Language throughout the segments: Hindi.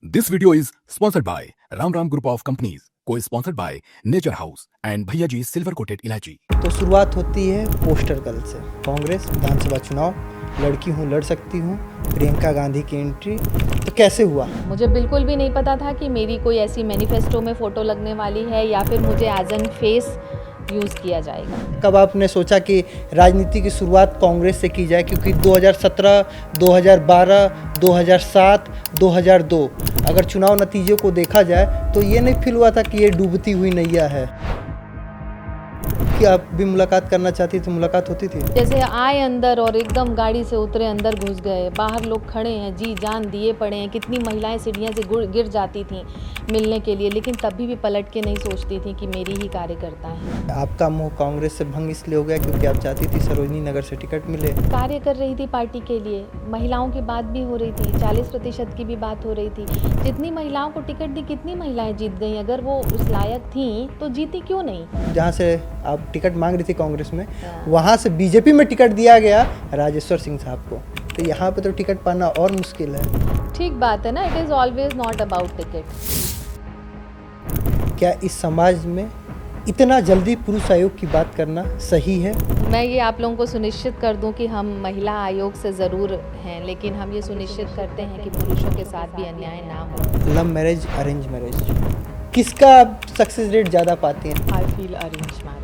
This video is sponsored by Ram Ram Group of Companies, co-sponsored by Nature House and Bhaiya Ji Silver Coated Ilaichi। तो शुरुआत होती है पोस्टर गर्ल से। कांग्रेस विधानसभा चुनाव, लड़की हूँ लड़ सकती हूँ, प्रियंका गांधी की एंट्री। तो कैसे हुआ? मुझे बिल्कुल भी नहीं पता था कि मेरी कोई ऐसी मैनिफेस्टो में फ़ोटो लगने वाली है या फिर मुझे एज एन फेस यूज़ किया जाएगा। कब आपने सोचा कि राजनीति की शुरुआत कांग्रेस से की जाए? क्योंकि 2017, 2012, 2007, 2002 अगर चुनाव नतीजों को देखा जाए तो ये नहीं फील हुआ था कि ये डूबती हुई नैया है। कि आप भी मुलाकात करना चाहती तो मुलाकात होती थी? जैसे आए अंदर और एकदम गाड़ी से उतरे, अंदर घुस गए, बाहर लोग खड़े हैं, जी जान दिए पड़े हैं। कितनी महिलाएं सीढ़ियाँ से गिर जाती थीं मिलने के लिए, लेकिन तभी भी पलट के नहीं सोचती थी कि मेरी ही कार्यकर्ता है। आपका मोह कांग्रेस से भंग इसलिए हो गया क्योंकि आप चाहती थी सरोजनी नगर से टिकट मिले। कार्य कर रही थी पार्टी के लिए, महिलाओं की बात भी हो रही थी, 40% की भी बात हो रही थी। जितनी महिलाओं को टिकट दी, कितनी महिलाएं जीत गई। अगर वो उस लायक थीं तो जीती क्यों नहीं? जहाँ से आप टिकट मांग रही थी कांग्रेस में, वहाँ से बीजेपी में टिकट दिया गया राजेश्वर सिंह साहब को। तो यहाँ पे तो टिकट पाना और मुश्किल है। ठीक बात है ना, it is always not about ticket. क्या इस समाज में इतना जल्दी पुरुष आयोग की बात करना सही है? मैं ये आप लोगों को सुनिश्चित कर दूं कि हम महिला आयोग से ज़रूर हैं, लेकिन हम ये सुनिश्चित करते हैं कि पुरुषों के साथ भी अन्याय ना हो। लव मैरिज, अरेंज मैरिज, किसका सक्सेस रेट ज़्यादा पाती हैं? I feel arrange marriage.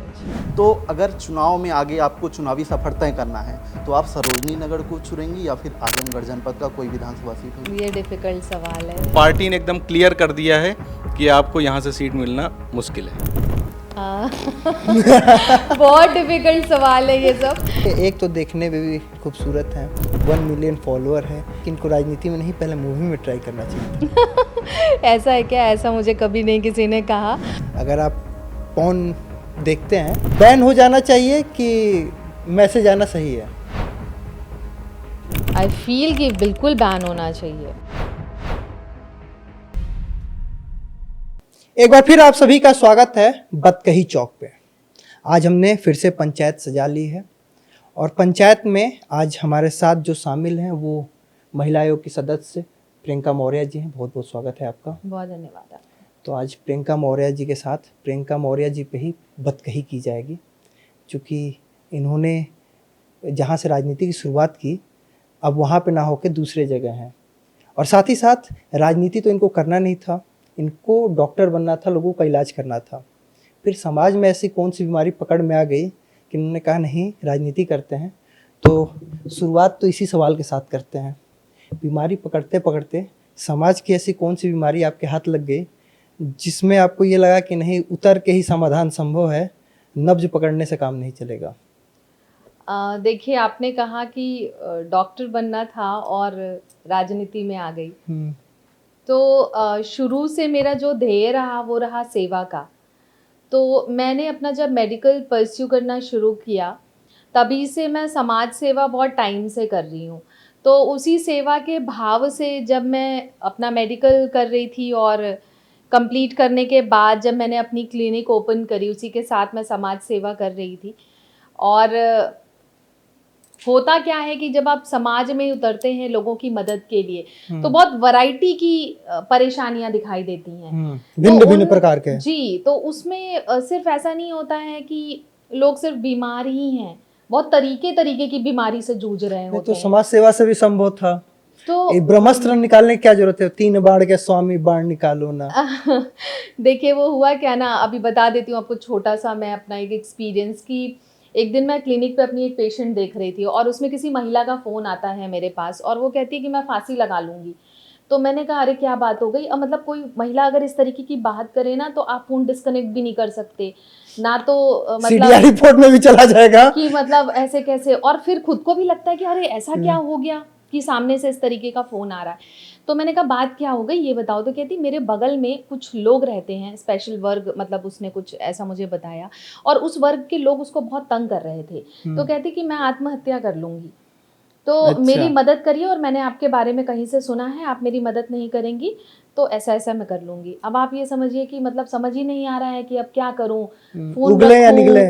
तो अगर चुनाव में आगे आपको चुनावी सफर तय करना है तो आप सरोजनी नगर को चुनेंगी या फिर आजमगढ़ जनपद का कोई विधानसभा सीट होगी? ये डिफ़िकल्ट सवाल है। पार्टी ने एकदम क्लियर कर दिया है कि आपको यहाँ से सीट मिलना मुश्किल है। बहुत डिफ़िकल्ट सवाल है ये सब। एक तो देखने में भी खूबसूरत हैं, 1 मिलियन फॉलोअर हैं, इनको राजनीति में नहीं पहले मूवी में ट्राई करना चाहिए। ऐसा है क्या? ऐसा मुझे कभी नहीं किसी ने कहा। अगर आप पॉर्न देखते हैं, बैन हो जाना चाहिए कि मैसेज आना सही है? आई फील कि बिल्कुल बैन होना चाहिए। एक बार फिर आप सभी का स्वागत है बतकही चौक पे। आज हमने फिर से पंचायत सजा ली है और पंचायत में आज हमारे साथ जो शामिल हैं वो महिला आयोग की सदस्य प्रियंका मौर्य जी हैं। बहुत बहुत स्वागत है आपका। बहुत धन्यवाद। तो आज प्रियंका मौर्य जी के साथ प्रियंका मौर्य जी पे ही बतकही की जाएगी, क्योंकि इन्होंने जहाँ से राजनीति की शुरुआत की अब वहाँ पे ना होकर दूसरे जगह हैं। और साथ ही साथ राजनीति तो इनको करना नहीं था, इनको डॉक्टर बनना था, लोगों का इलाज करना था। फिर समाज में ऐसी कौन सी बीमारी पकड़ में आ गई कि इन्होंने कहा नहीं राजनीति करते हैं। तो शुरुआत तो इसी सवाल के साथ करते हैं। बीमारी पकड़ते पकड़ते समाज की ऐसी कौन सी बीमारी आपके हाथ लग गई जिसमें आपको ये लगा कि नहीं उतर के ही समाधान संभव है, नब्ज पकड़ने से काम नहीं चलेगा? देखिए, आपने कहा कि डॉक्टर बनना था और राजनीति में आ गई। तो शुरू से मेरा जो ध्येय रहा वो रहा सेवा का। तो मैंने अपना जब मेडिकल परस्यू करना शुरू किया तभी से मैं समाज सेवा बहुत टाइम से कर रही हूँ। तो उसी सेवा के भाव से जब मैं अपना मेडिकल कर रही थी और कंप्लीट करने के बाद जब मैंने अपनी क्लिनिक ओपन करी, उसी के साथ मैं समाज सेवा कर रही थी। और होता क्या है कि जब आप समाज में उतरते हैं लोगों की मदद के लिए तो बहुत वैरायटी की परेशानियां दिखाई देती हैं, भिन्न भिन्न प्रकार के। जी, तो उसमें सिर्फ ऐसा नहीं होता है कि लोग सिर्फ बीमार ही हैं, बहुत तरीके की बीमारी से जूझ रहे होते तो हैं। समाज सेवा से भी संभव था। तो ब्रह्मास्त्र निकालने की क्या जरूरत है? 3 बाण के स्वामी बाण निकालो ना। देखिए वो हुआ क्या ना, अभी बता देती हूँ आपको छोटा सा मैं अपना एक एक्सपीरियंस की। एक दिन मैं क्लिनिक पे अपनी एक पेशेंट देख रही थी और उसमें किसी महिला का फ़ोन आता है मेरे पास और वो कहती है कि मैं फांसी लगा लूँगी। तो मैंने कहा अरे क्या बात हो गई? अब मतलब कोई महिला अगर इस तरीके की बात करे ना तो आप फ़ोन डिस्कनेक्ट भी नहीं कर सकते ना, तो सीडीआर रिपोर्ट में भी चला जाएगा कि मतलब ऐसे कैसे। और फिर खुद को भी लगता है कि अरे ऐसा क्या हो गया कि सामने से इस तरीके का फ़ोन आ रहा है। तो मैंने कहा बात क्या हो गई ये बताओ। तो कहती मेरे बगल में कुछ लोग रहते हैं, स्पेशल वर्ग, मतलब उसने कुछ ऐसा मुझे बताया और उस वर्ग के लोग उसको बहुत तंग कर रहे थे। तो कहती कि मैं आत्महत्या कर लूँगी, तो अच्छा। मेरी मदद करिए और मैंने आपके बारे में कहीं से सुना है, आप मेरी मदद नहीं करेंगी तो ऐसा ऐसा मैं कर लूंगी। अब आप ये समझिए कि मतलब समझ ही नहीं आ रहा है कि अब क्या करूं, उगले या निगले।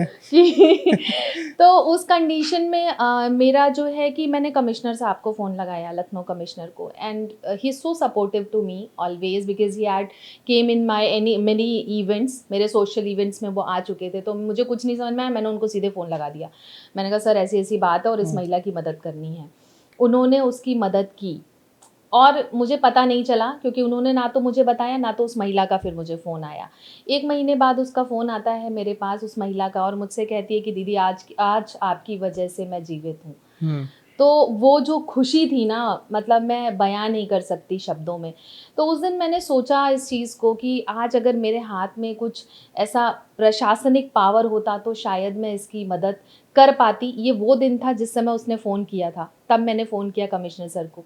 तो उस कंडीशन में मेरा जो है कि मैंने कमिश्नर साहब को फ़ोन लगाया, लखनऊ कमिश्नर को, and he is so supportive to me always because he had came in my any many events, मेरे सोशल इवेंट्स में वो आ चुके थे। तो मुझे कुछ नहीं समझ में आया, मैंने उनको सीधे फ़ोन लगा दिया। मैंने कहा सर ऐसी ऐसी बात है और इस महिला की मदद करनी है। उन्होंने उसकी मदद की और मुझे पता नहीं चला क्योंकि उन्होंने ना तो मुझे बताया ना तो उस महिला का फिर मुझे फ़ोन आया। 1 महीने बाद उसका फ़ोन आता है मेरे पास, उस महिला का, और मुझसे कहती है कि दीदी आज आपकी वजह से मैं जीवित हूँ। तो वो जो खुशी थी ना, मतलब मैं बयां नहीं कर सकती शब्दों में। तो उस दिन मैंने सोचा इस चीज़ को कि आज अगर मेरे हाथ में कुछ ऐसा प्रशासनिक पावर होता तो शायद मैं इसकी मदद कर पाती। ये वो दिन था जिस समय उसने फ़ोन किया था, तब मैंने फ़ोन किया कमिश्नर सर को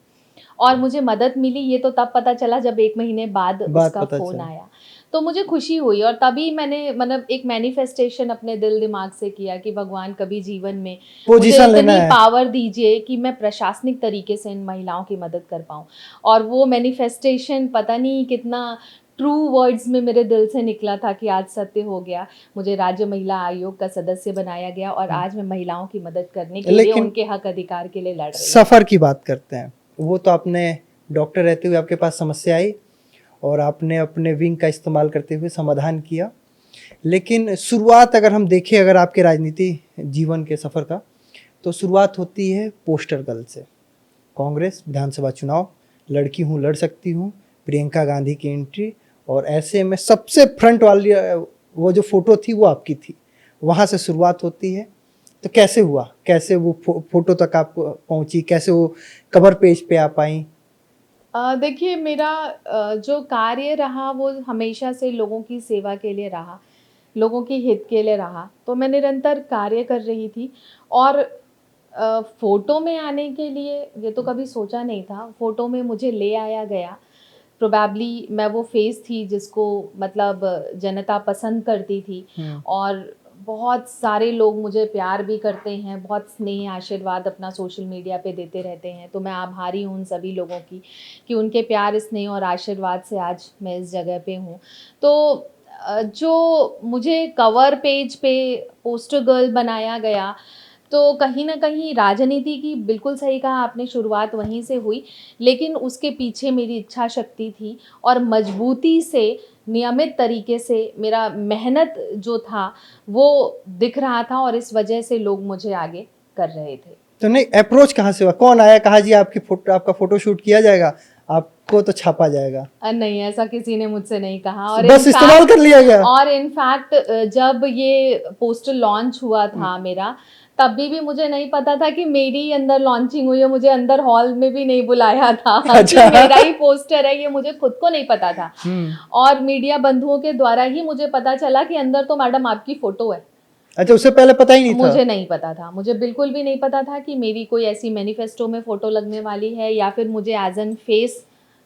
और मुझे मदद मिली। ये तो तब पता चला जब 1 महीने बाद उसका फ़ोन आया, तो मुझे खुशी हुई। और तभी मैंने मतलब एक मैनिफेस्टेशन अपने दिल दिमाग से किया कि भगवान कभी जीवन में मुझे इतनी पावर दीजिए कि मैं प्रशासनिक तरीके से इन महिलाओं की मदद कर पाऊँ। और वो मैनिफेस्टेशन पता नहीं कितना ट्रू वर्ड्स में मेरे दिल से निकला था कि आज सत्य हो गया। मुझे राज्य महिला आयोग का सदस्य बनाया गया और आज मैं महिलाओं की मदद करने के लिए, उनके हक अधिकार के लिए लड़ रही हूँ। सफ़र की बात करते हैं, वो तो आपने डॉक्टर रहते हुए आपके पास समस्या आई और आपने अपने विंग का इस्तेमाल करते हुए समाधान किया। लेकिन शुरुआत अगर हम देखें अगर आपके राजनीति जीवन के सफ़र का, तो शुरुआत होती है पोस्टर गर्ल से। कांग्रेस विधानसभा चुनाव, लड़की हूँ लड़ सकती हूँ, प्रियंका गांधी की एंट्री, और ऐसे में सबसे फ्रंट वाली वो जो फ़ोटो थी वो आपकी थी। वहाँ से शुरुआत होती है। तो कैसे हुआ, कैसे वो फोटो तक आप पहुंची, कैसे वो कवर पेज पे आ पाई? देखिए मेरा जो कार्य रहा वो हमेशा से लोगों की सेवा के लिए रहा, लोगों के हित के लिए रहा। तो मैं निरंतर कार्य कर रही थी और फ़ोटो में आने के लिए ये तो कभी सोचा नहीं था। फ़ोटो में मुझे ले आया गया। प्रोबेबली मैं वो फेस थी जिसको मतलब जनता पसंद करती थी और बहुत सारे लोग मुझे प्यार भी करते हैं, बहुत स्नेह आशीर्वाद अपना सोशल मीडिया पे देते रहते हैं। तो मैं आभारी हूँ उन सभी लोगों की कि उनके प्यार, स्नेह और आशीर्वाद से आज मैं इस जगह पे हूँ। तो जो मुझे कवर पेज पे पोस्टर गर्ल बनाया गया, तो कहीं न कहीं राजनीति की, बिल्कुल सही कहा आपने, शुरुआत वहीं से हुई। लेकिन उसके पीछे मेरी इच्छा शक्ति थी और मजबूती से, नियमित तरीके से मेरा मेहनत जो था वो दिख रहा था और इस वजह से लोग मुझे आगे कर रहे थे। तो नहीं, अप्रोच कहाँ से हुआ? कौन आया, कहा जी आपका फोटो शूट किया जाएगा, आपको तो छापा जाएगा? नहीं, ऐसा किसी ने मुझसे नहीं कहा। और बस इस्तेमाल कर लिया गया। और इनफैक्ट जब ये पोस्टर लॉन्च हुआ था मेरा, तभी भी मुझे नहीं पता था कि मेरी अंदर लॉन्चिंग हुई है। मुझे अंदर हॉल में भी नहीं बुलाया था। अच्छा। कि मेरा ही पोस्टर है, ये मुझे खुद को नहीं पता था। और मीडिया बंधुओं के द्वारा ही मुझे पता चला कि अंदर तो मैडम आपकी फोटो है। अच्छा, उससे पहले पता ही नहीं था? मुझे नहीं पता था, मुझे बिल्कुल भी नहीं पता था कि मेरी कोई ऐसी मैनिफेस्टो में फोटो लगने वाली है या फिर मुझे एज एन फेस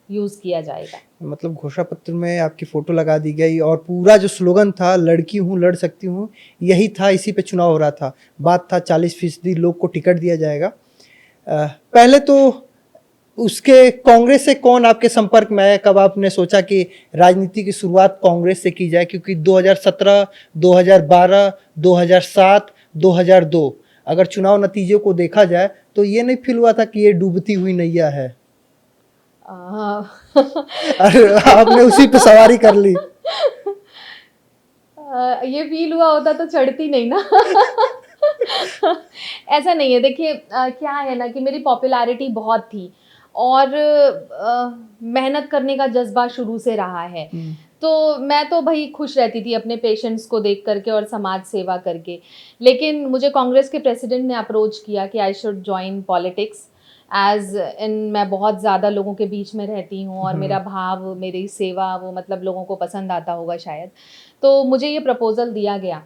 यूज किया जाएगा। मतलब घोषणा पत्र में आपकी फोटो लगा दी गई और पूरा जो स्लोगन था, लड़की हूँ लड़ सकती हूँ, यही था, इसी पे चुनाव हो रहा था। बात था 40% लोग को टिकट दिया जाएगा। पहले तो उसके कांग्रेस से कौन आपके संपर्क में आया? कब आपने सोचा कि राजनीति की शुरुआत कांग्रेस से की जाए? क्योंकि 2017, 2012, 2007, 2002 अगर चुनाव नतीजों को देखा जाए तो ये नहीं फील हुआ था कि ये डूबती हुई नैया है? अरे आपने उसी पे सवारी कर ली। ये फील हुआ होता तो चढ़ती नहीं ना। ऐसा नहीं है। देखिए क्या है ना कि मेरी पॉपुलैरिटी बहुत थी और मेहनत करने का जज्बा शुरू से रहा है। तो मैं तो भाई खुश रहती थी अपने पेशेंट्स को देख करके और समाज सेवा करके। लेकिन मुझे कांग्रेस के प्रेसिडेंट ने अप्रोच किया कि I should join politics as in, मैं बहुत ज़्यादा लोगों के बीच में रहती हूँ और मेरा भाव, मेरी सेवा, वो मतलब लोगों को पसंद आता होगा शायद। तो मुझे ये प्रपोजल दिया गया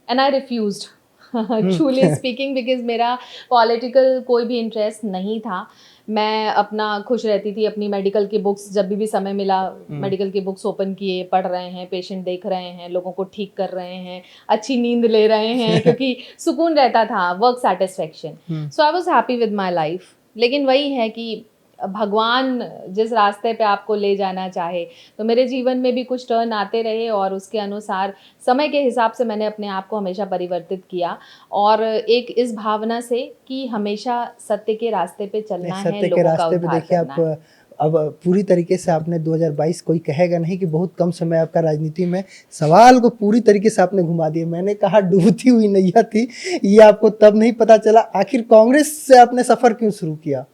and I refused truly speaking, because मेरा पॉलिटिकल कोई भी इंटरेस्ट नहीं था। मैं अपना खुश रहती थी, अपनी मेडिकल की बुक्स जब भी समय मिला मेडिकल की बुक्स ओपन किए, पढ़ रहे हैं, पेशेंट देख रहे हैं, लोगों को ठीक कर रहे हैं, अच्छी नींद ले रहे हैं, क्योंकि सुकून रहता था, work satisfaction. So I was happy with my life. लेकिन वही है कि भगवान जिस रास्ते पे आपको ले जाना चाहे, तो मेरे जीवन में भी कुछ टर्न आते रहे और उसके अनुसार समय के हिसाब से मैंने अपने आप को हमेशा परिवर्तित किया, और एक इस भावना से कि हमेशा सत्य के रास्ते पे चलना है, सत्य के लोगों का रास्ते पे उद्धार देखिए करना है। आप अब पूरी तरीके से आपने 2022, कोई कहेगा नहीं कि बहुत कम समय आपका राजनीति में, सवाल को पूरी तरीके से आपने घुमा दिया। मैंने कहा डूबती हुई नैया थी, ये आपको तब नहीं पता चला। आखिर कांग्रेस से आपने सफर क्यों शुरू किया?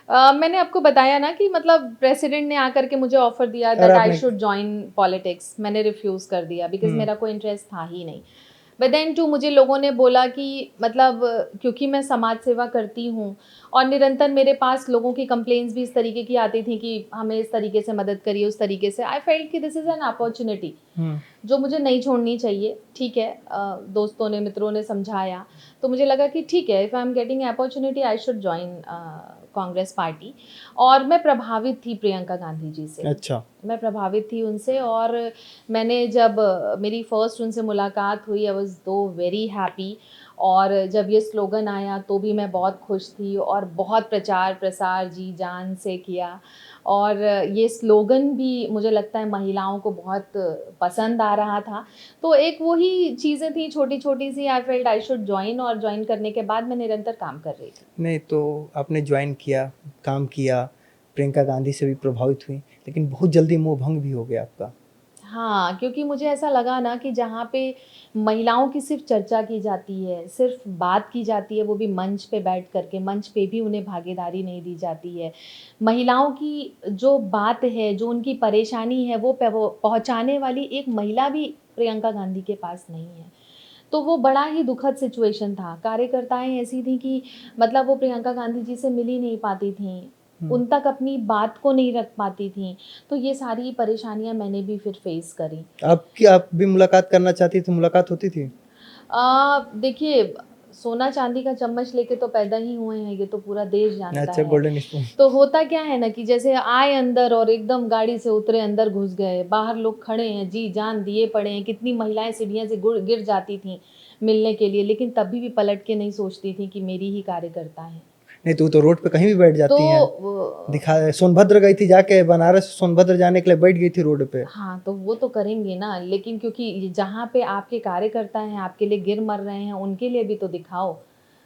मैंने आपको बताया ना कि मतलब प्रेसिडेंट ने आकर के मुझे ऑफर दिया और दैट आई आपने शुड जॉइन पॉलिटिक्स, मैंने रिफ्यूज़ कर दिया बिकॉज मेरा कोई इंटरेस्ट था ही नहीं। बट देन टू मुझे लोगों ने बोला कि मतलब क्योंकि मैं समाज सेवा करती हूँ और निरंतर मेरे पास लोगों की कंप्लेंट्स भी इस तरीके की आती थी कि हमें इस तरीके से मदद करिए, उस तरीके से, आई फेल्ट कि दिस इज़ एन अपॉर्चुनिटी जो मुझे नहीं छोड़नी चाहिए। ठीक है, दोस्तों ने, मित्रों ने समझाया, तो मुझे लगा कि ठीक है, if I am getting opportunity I should join Congress party. और मैं प्रभावित थी प्रियंका गांधी जी से। अच्छा, मैं प्रभावित थी उनसे, और मैंने जब मेरी फर्स्ट उनसे मुलाकात हुई, आई वाज दो वेरी हैप्पी। और जब ये स्लोगन आया तो भी मैं बहुत खुश थी और बहुत प्रचार प्रसार जी जान से किया। और ये स्लोगन भी मुझे लगता है महिलाओं को बहुत पसंद आ रहा था। तो एक वही चीज़ें थी छोटी छोटी सी, I felt I should join, और ज्वाइन करने के बाद मैं निरंतर काम कर रही थी। नहीं तो आपने ज्वाइन किया, काम किया, प्रियंका गांधी से भी प्रभावित हुई, लेकिन बहुत जल्दी मोह भंग भी हो गया आपका। हाँ, क्योंकि मुझे ऐसा लगा ना कि जहाँ पे महिलाओं की सिर्फ चर्चा की जाती है, सिर्फ बात की जाती है, वो भी मंच पे बैठ करके, मंच पे भी उन्हें भागीदारी नहीं दी जाती है। महिलाओं की जो बात है, जो उनकी परेशानी है, वो पहुँचाने वाली एक महिला भी प्रियंका गांधी के पास नहीं है। तो वो बड़ा ही दुखद सिचुएशन था। कार्यकर्ताएँ ऐसी थीं कि मतलब वो प्रियंका गांधी जी से मिल ही नहीं पाती थीं, उन तक अपनी बात को नहीं रख पाती थीं। तो ये सारी परेशानियाँ मैंने भी फिर फेस करी। आप भी मुलाकात करना चाहती थी, मुलाकात होती थी? देखिए, सोना चांदी का चम्मच लेके तो पैदा ही हुए हैं, ये तो पूरा देश जानता अच्छा, है। Golden spoon. तो होता क्या है ना कि जैसे आए अंदर और एकदम गाड़ी से उतरे, अंदर घुस गए, बाहर लोग खड़े हैं, जी जान दिए पड़े हैं। कितनी महिलाएं सीढ़ियाँ से गिर जाती थीं मिलने के लिए, लेकिन तभी भी पलट के नहीं सोचती थी कि मेरी ही कार्यकर्ता है। नहीं तो रोड पे कहीं भी बैठ तो जाती हैं। दिखा, सोनभद्र गई थी, जाके बनारस सोनभद्र जाने के लिए बैठ गई थी रोड पे। हाँ, तो वो तो करेंगे ना, लेकिन क्योंकि जहाँ पे आपके कार्यकर्ता हैं, आपके लिए गिर मर रहे हैं, उनके लिए भी तो दिखाओ।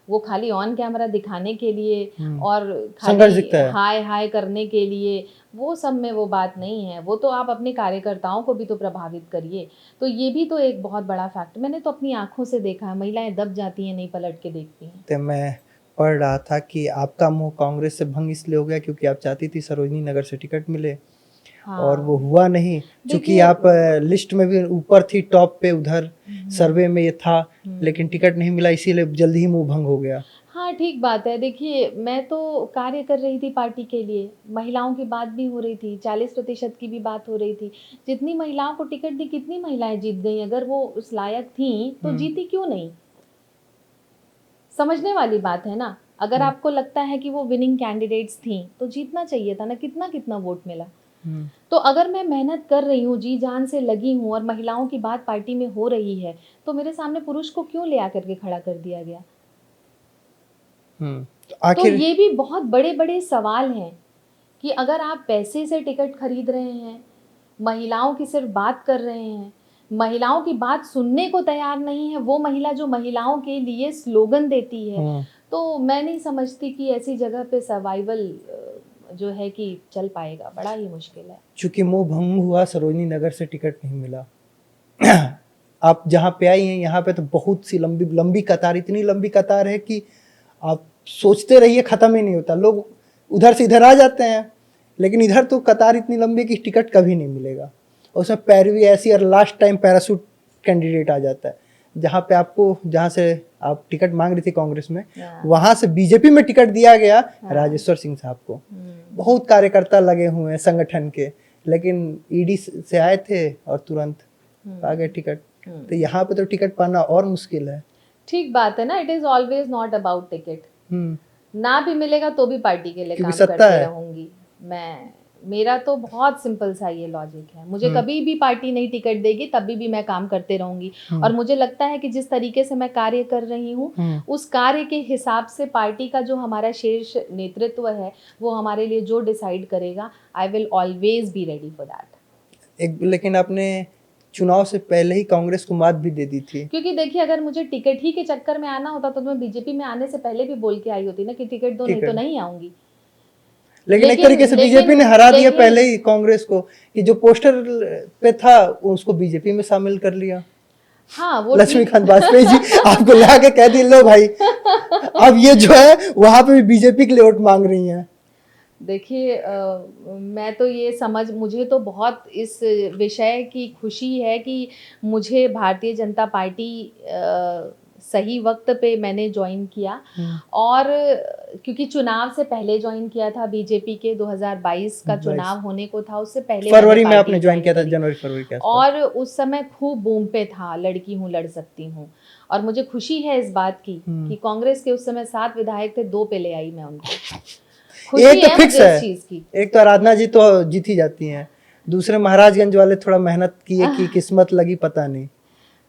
वो खाली ऑन कैमरा दिखाने के लिए और संघर्ष खाली दिखता है। हाय हाय करने के लिए, वो सब में वो बात नहीं है। वो तो आप अपने कार्यकर्ताओं को भी तो प्रभावित करिए। तो ये भी तो एक बहुत बड़ा फैक्ट, मैंने तो अपनी आंखों से देखा है। महिलाएं दब जाती हैं, नहीं पलट के देखती हैं। तो मैं पढ़ रहा था कि आपका मोह कांग्रेस से भंग इसलिए हो गया क्योंकि आप चाहती थी सरोजनी नगर से टिकट मिले, और वो हुआ नहीं। क्योंकि देखिए, आप लिस्ट में भी ऊपर थी, टॉप पे, उधर सर्वे में ये था, लेकिन टिकट नहीं मिला, इसीलिए जल्दी ही मोह भंग हो गया। हाँ, ठीक बात है। देखिए, मैं तो कार्य कर रही थी पार्टी के लिए, महिलाओं की बात भी हो रही थी, 40% की भी बात हो रही थी। जितनी महिलाओं को टिकट दी, कितनी महिलाएं जीत गई? अगर वो उस लायक थीं तो जीती क्यों नहीं? समझने वाली बात है ना। अगर आपको लगता है कि वो विनिंग कैंडिडेट्स थीं तो जीतना चाहिए था ना। कितना कितना वोट मिला? तो अगर मैं मेहनत कर रही हूँ, जी जान से लगी हूँ, और महिलाओं की बात पार्टी में हो रही है, तो मेरे सामने पुरुष को क्यों ले आकर के खड़ा कर दिया गया? तो तो आखिर ये भी बहुत बड़े बड़े सवाल हैं कि अगर आप पैसे से टिकट खरीद रहे हैं, महिलाओं की सिर्फ बात कर रहे हैं, महिलाओं की बात सुनने को तैयार नहीं है, वो महिला जो महिलाओं के लिए स्लोगन देती है, तो मैं नहीं समझती कि ऐसी जगह पे सर्वाइवल जो है कि चल पाएगा। बड़ा ही मुश्किल है। चूंकि मोह भंग हुआ, सरोजनी नगर से टिकट नहीं मिला, आप जहाँ पे आई हैं यहाँ पे तो बहुत सी लंबी लंबी कतार, इतनी लंबी कतार है कि आप सोचते रहिए खत्म ही नहीं होता। लोग उधर से इधर आ जाते हैं, लेकिन इधर तो कतार इतनी लंबी है कि टिकट कभी नहीं मिलेगा। और उसमें पैरवी ऐसी, और लास्ट टाइम पैराशूट कैंडिडेट आ जाता है, जहाँ पे आपको, जहाँ से आप टिकट मांग रही थी कांग्रेस में, वहां से बीजेपी में टिकट दिया गया राजेश्वर सिंह साहब को। बहुत कार्यकर्ता लगे हुए हैं संगठन के, लेकिन ईडी से आए थे और तुरंत आ गए टिकट। तो यहाँ पे तो टिकट पाना और मुश्किल है। ठीक बात है ना। It is always not about ticket. ना भी मिलेगा तो भी पार्टी के लिए काम सत्ता करते है। रहूंगी मैं। मेरा तो बहुत सिंपल सा ये लॉजिक है, मुझे कभी भी पार्टी नहीं टिकट देगी तभी भी मैं काम करते रहूंगी। और मुझे लगता है कि जिस तरीके से मैं कार्य कर रही हूँ उस कार्य के हिसाब से पार्टी का जो हमारा शीर्ष नेतृत्व है वो हमारे लिए जो डिसाइड करेगा, I will always be ready for that. लेकिन आपने चुनाव से पहले ही कांग्रेस को मात भी दे दी थी। क्योंकि देखिए, अगर मुझे टिकट ही के चक्कर में आना होता तो मैं बीजेपी में आने से पहले भी बोल के आई होती ना कि टिकट दो, नहीं तो नहीं आऊंगी। लेकिन एक तरीके से बीजेपी ने हरा दिया पहले ही कांग्रेस को, कि जो पोस्टर पे था उसको बीजेपी में शामिल कर लिया। हाँ, वो लक्ष्मीकांत वाजपेयी जी आपको ला के कह दी लो भाई, अब ये जो है वहां पे भी बीजेपी के लिए वोट मांग रही हैं। देखिए, मैं तो ये मुझे तो बहुत इस विषय की खुशी है कि मुझे भारतीय जनता पार्टी सही वक्त पे मैंने ज्वाइन किया। और क्योंकि चुनाव से पहले ज्वाइन किया था बीजेपी के, 2022 का चुनाव होने को था, उससे पहले फरवरी में आपने ज्वाइन किया था, जनवरी फरवरी के आसपास। और उस समय खूब बूम पे था लड़की हूँ लड़ सकती हूँ। और मुझे खुशी है इस बात की कि कांग्रेस के उस समय 7 विधायक थे, 2 पे ले आई मैं उनको। एक तो फिक्स है, इस चीज की। एक तो आराधना जी तो जीत ही जाती हैं, दूसरे महाराजगंज वाले थोड़ा मेहनत किए कि किस्मत लगी पता नहीं।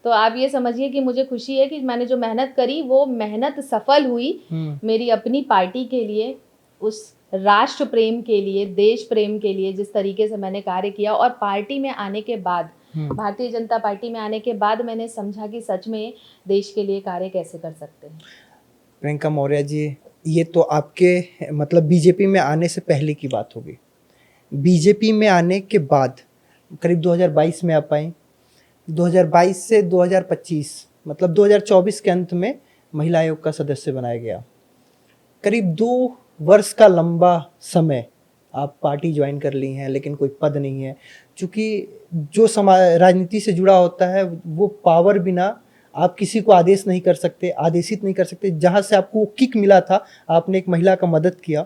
तो आप ये समझिए कि मुझे खुशी है कि मैंने जो मेहनत करी वो मेहनत सफल हुई मेरी अपनी पार्टी के लिए, उस राष्ट्र प्रेम के लिए, देश प्रेम के लिए, जिस तरीके से मैंने कार्य किया। और पार्टी में आने के बाद, भारतीय जनता पार्टी में आने के बाद मैंने समझा कि सच में देश के लिए कार्य कैसे कर सकते हैं। प्रियंका मौर्य जी, ये तो आपके मतलब बीजेपी में आने से पहले की बात होगी। बीजेपी में आने के बाद करीब 2022 में आप आई, 2022 से 2025 मतलब 2024 के अंत में महिला आयोग का सदस्य बनाया गया। करीब 2 वर्ष का लंबा समय आप पार्टी ज्वाइन कर ली हैं, लेकिन कोई पद नहीं है। चूँकि जो समाज राजनीति से जुड़ा होता है वो पावर बिना आप किसी को आदेश नहीं कर सकते, आदेशित नहीं कर सकते। जहाँ से आपको किक मिला था, आपने एक महिला का मदद किया,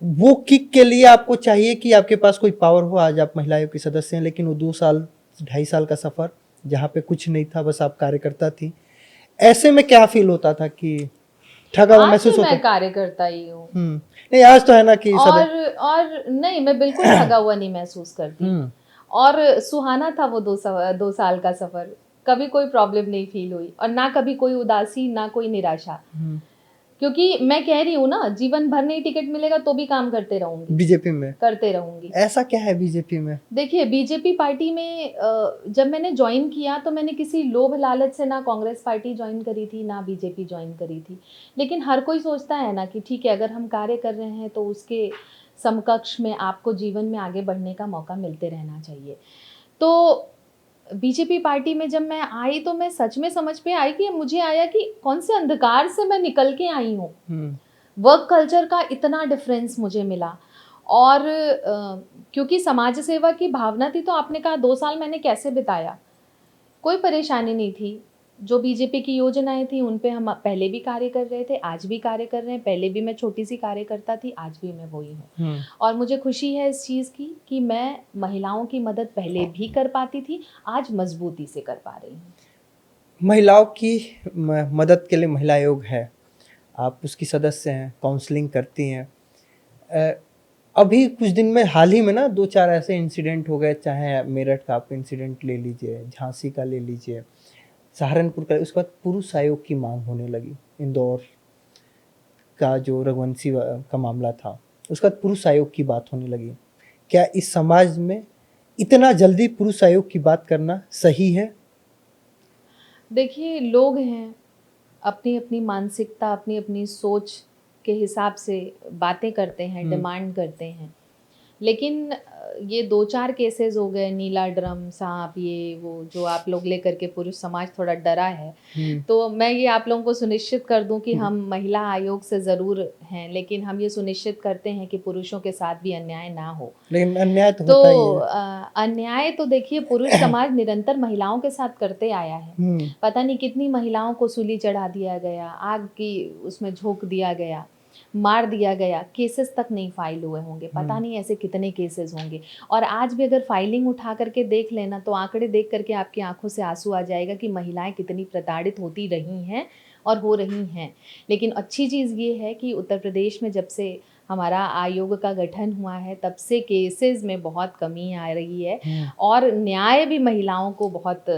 वो किक के लिए आपको चाहिए कि आपके पास कोई पावर हो। आज आप महिला आयोग की सदस्य हैं, लेकिन वो 2 साल 2.5 साल का सफ़र जहाँ पे कुछ नहीं था, बस आप कार्यकर्ता थी। ऐसे में क्या फील होता था कि ठगा हुआ महसूस होता? मैं कार्यकर्ता ही हूँ। नहीं, आज तो है ना कि और नहीं, मैं बिल्कुल ठगा हुआ नहीं महसूस करती। और सुहाना था वो 2 साल का सफर, कभी कोई प्रॉब्लम नहीं फील हुई, और ना कभी कोई उदासी, ना कोई निराशा। क्योंकि मैं कह रही हूँ ना, जीवन भर नहीं टिकट मिलेगा तो भी काम करते रहूंगी, बीजेपी में करते रहूंगी। ऐसा क्या है बीजेपी में? देखिए, बीजेपी पार्टी में जब मैंने ज्वाइन किया तो मैंने किसी लोभ लालच से ना कांग्रेस पार्टी ज्वाइन करी थी, ना बीजेपी ज्वाइन करी थी। लेकिन हर कोई सोचता है ना कि ठीक है, अगर हम कार्य कर रहे हैं तो उसके समकक्ष में आपको जीवन में आगे बढ़ने का मौका मिलते रहना चाहिए। तो बीजेपी पार्टी में जब मैं आई तो मैं सच में समझ पे आई कि मुझे आया कि कौन से अंधकार से मैं निकल के आई हूँ। वर्क कल्चर का इतना डिफरेंस मुझे मिला। और क्योंकि समाज सेवा की भावना थी, तो आपने कहा 2 साल मैंने कैसे बिताया, कोई परेशानी नहीं थी। जो बीजेपी की योजनाएं थी उन पे हम पहले भी कार्य कर रहे थे, आज भी कार्य कर रहे हैं। पहले भी मैं छोटी सी कार्यकर्ता थी, आज भी मैं वही हूँ। और मुझे खुशी है इस चीज़ की कि मैं महिलाओं की मदद पहले भी कर पाती थी, आज मजबूती से कर पा रही हूँ। महिलाओं की मदद के लिए महिला आयोग है, आप उसकी सदस्य हैं, काउंसलिंग करती हैं। अभी कुछ दिन में हाल ही में ना 2-4 ऐसे इंसिडेंट हो गए, चाहे मेरठ का आप इंसिडेंट ले लीजिए, झांसी का ले लीजिए, सहारनपुर का। उसके बाद पुरुष आयोग की मांग होने लगी। इंदौर का जो रघुवंशी का मामला था, उसके बाद पुरुष आयोग की बात होने लगी। क्या इस समाज में इतना जल्दी पुरुष आयोग की बात करना सही है? देखिए, लोग हैं, अपनी अपनी मानसिकता, अपनी अपनी सोच के हिसाब से बातें करते हैं, डिमांड करते हैं। लेकिन ये 2-4 केसेस हो गए, नीला ड्रम, सांप, ये वो जो आप लोग लेकर के पुरुष समाज थोड़ा डरा है। तो मैं ये आप लोगों को सुनिश्चित कर दूं कि हम महिला आयोग से ज़रूर हैं, लेकिन हम ये सुनिश्चित करते हैं कि पुरुषों के साथ भी अन्याय ना हो। लेकिन अन्याय तो होता ही है। अन्याय तो देखिए, पुरुष समाज निरंतर महिलाओं के साथ करते आया है। पता नहीं कितनी महिलाओं को सूली चढ़ा दिया गया, आग की उसमें झोंक दिया गया, मार दिया गया, केसेस तक नहीं फाइल हुए होंगे, पता नहीं ऐसे कितने केसेस होंगे। और आज भी अगर फाइलिंग उठा करके देख लेना तो आंकड़े देख करके आपकी आंखों से आंसू आ जाएगा कि महिलाएं कितनी प्रताड़ित होती रही हैं और हो रही हैं। लेकिन अच्छी चीज़ ये है कि उत्तर प्रदेश में जब से हमारा आयोग का गठन हुआ है तब से केसेस में बहुत कमी आ रही है और न्याय भी महिलाओं को बहुत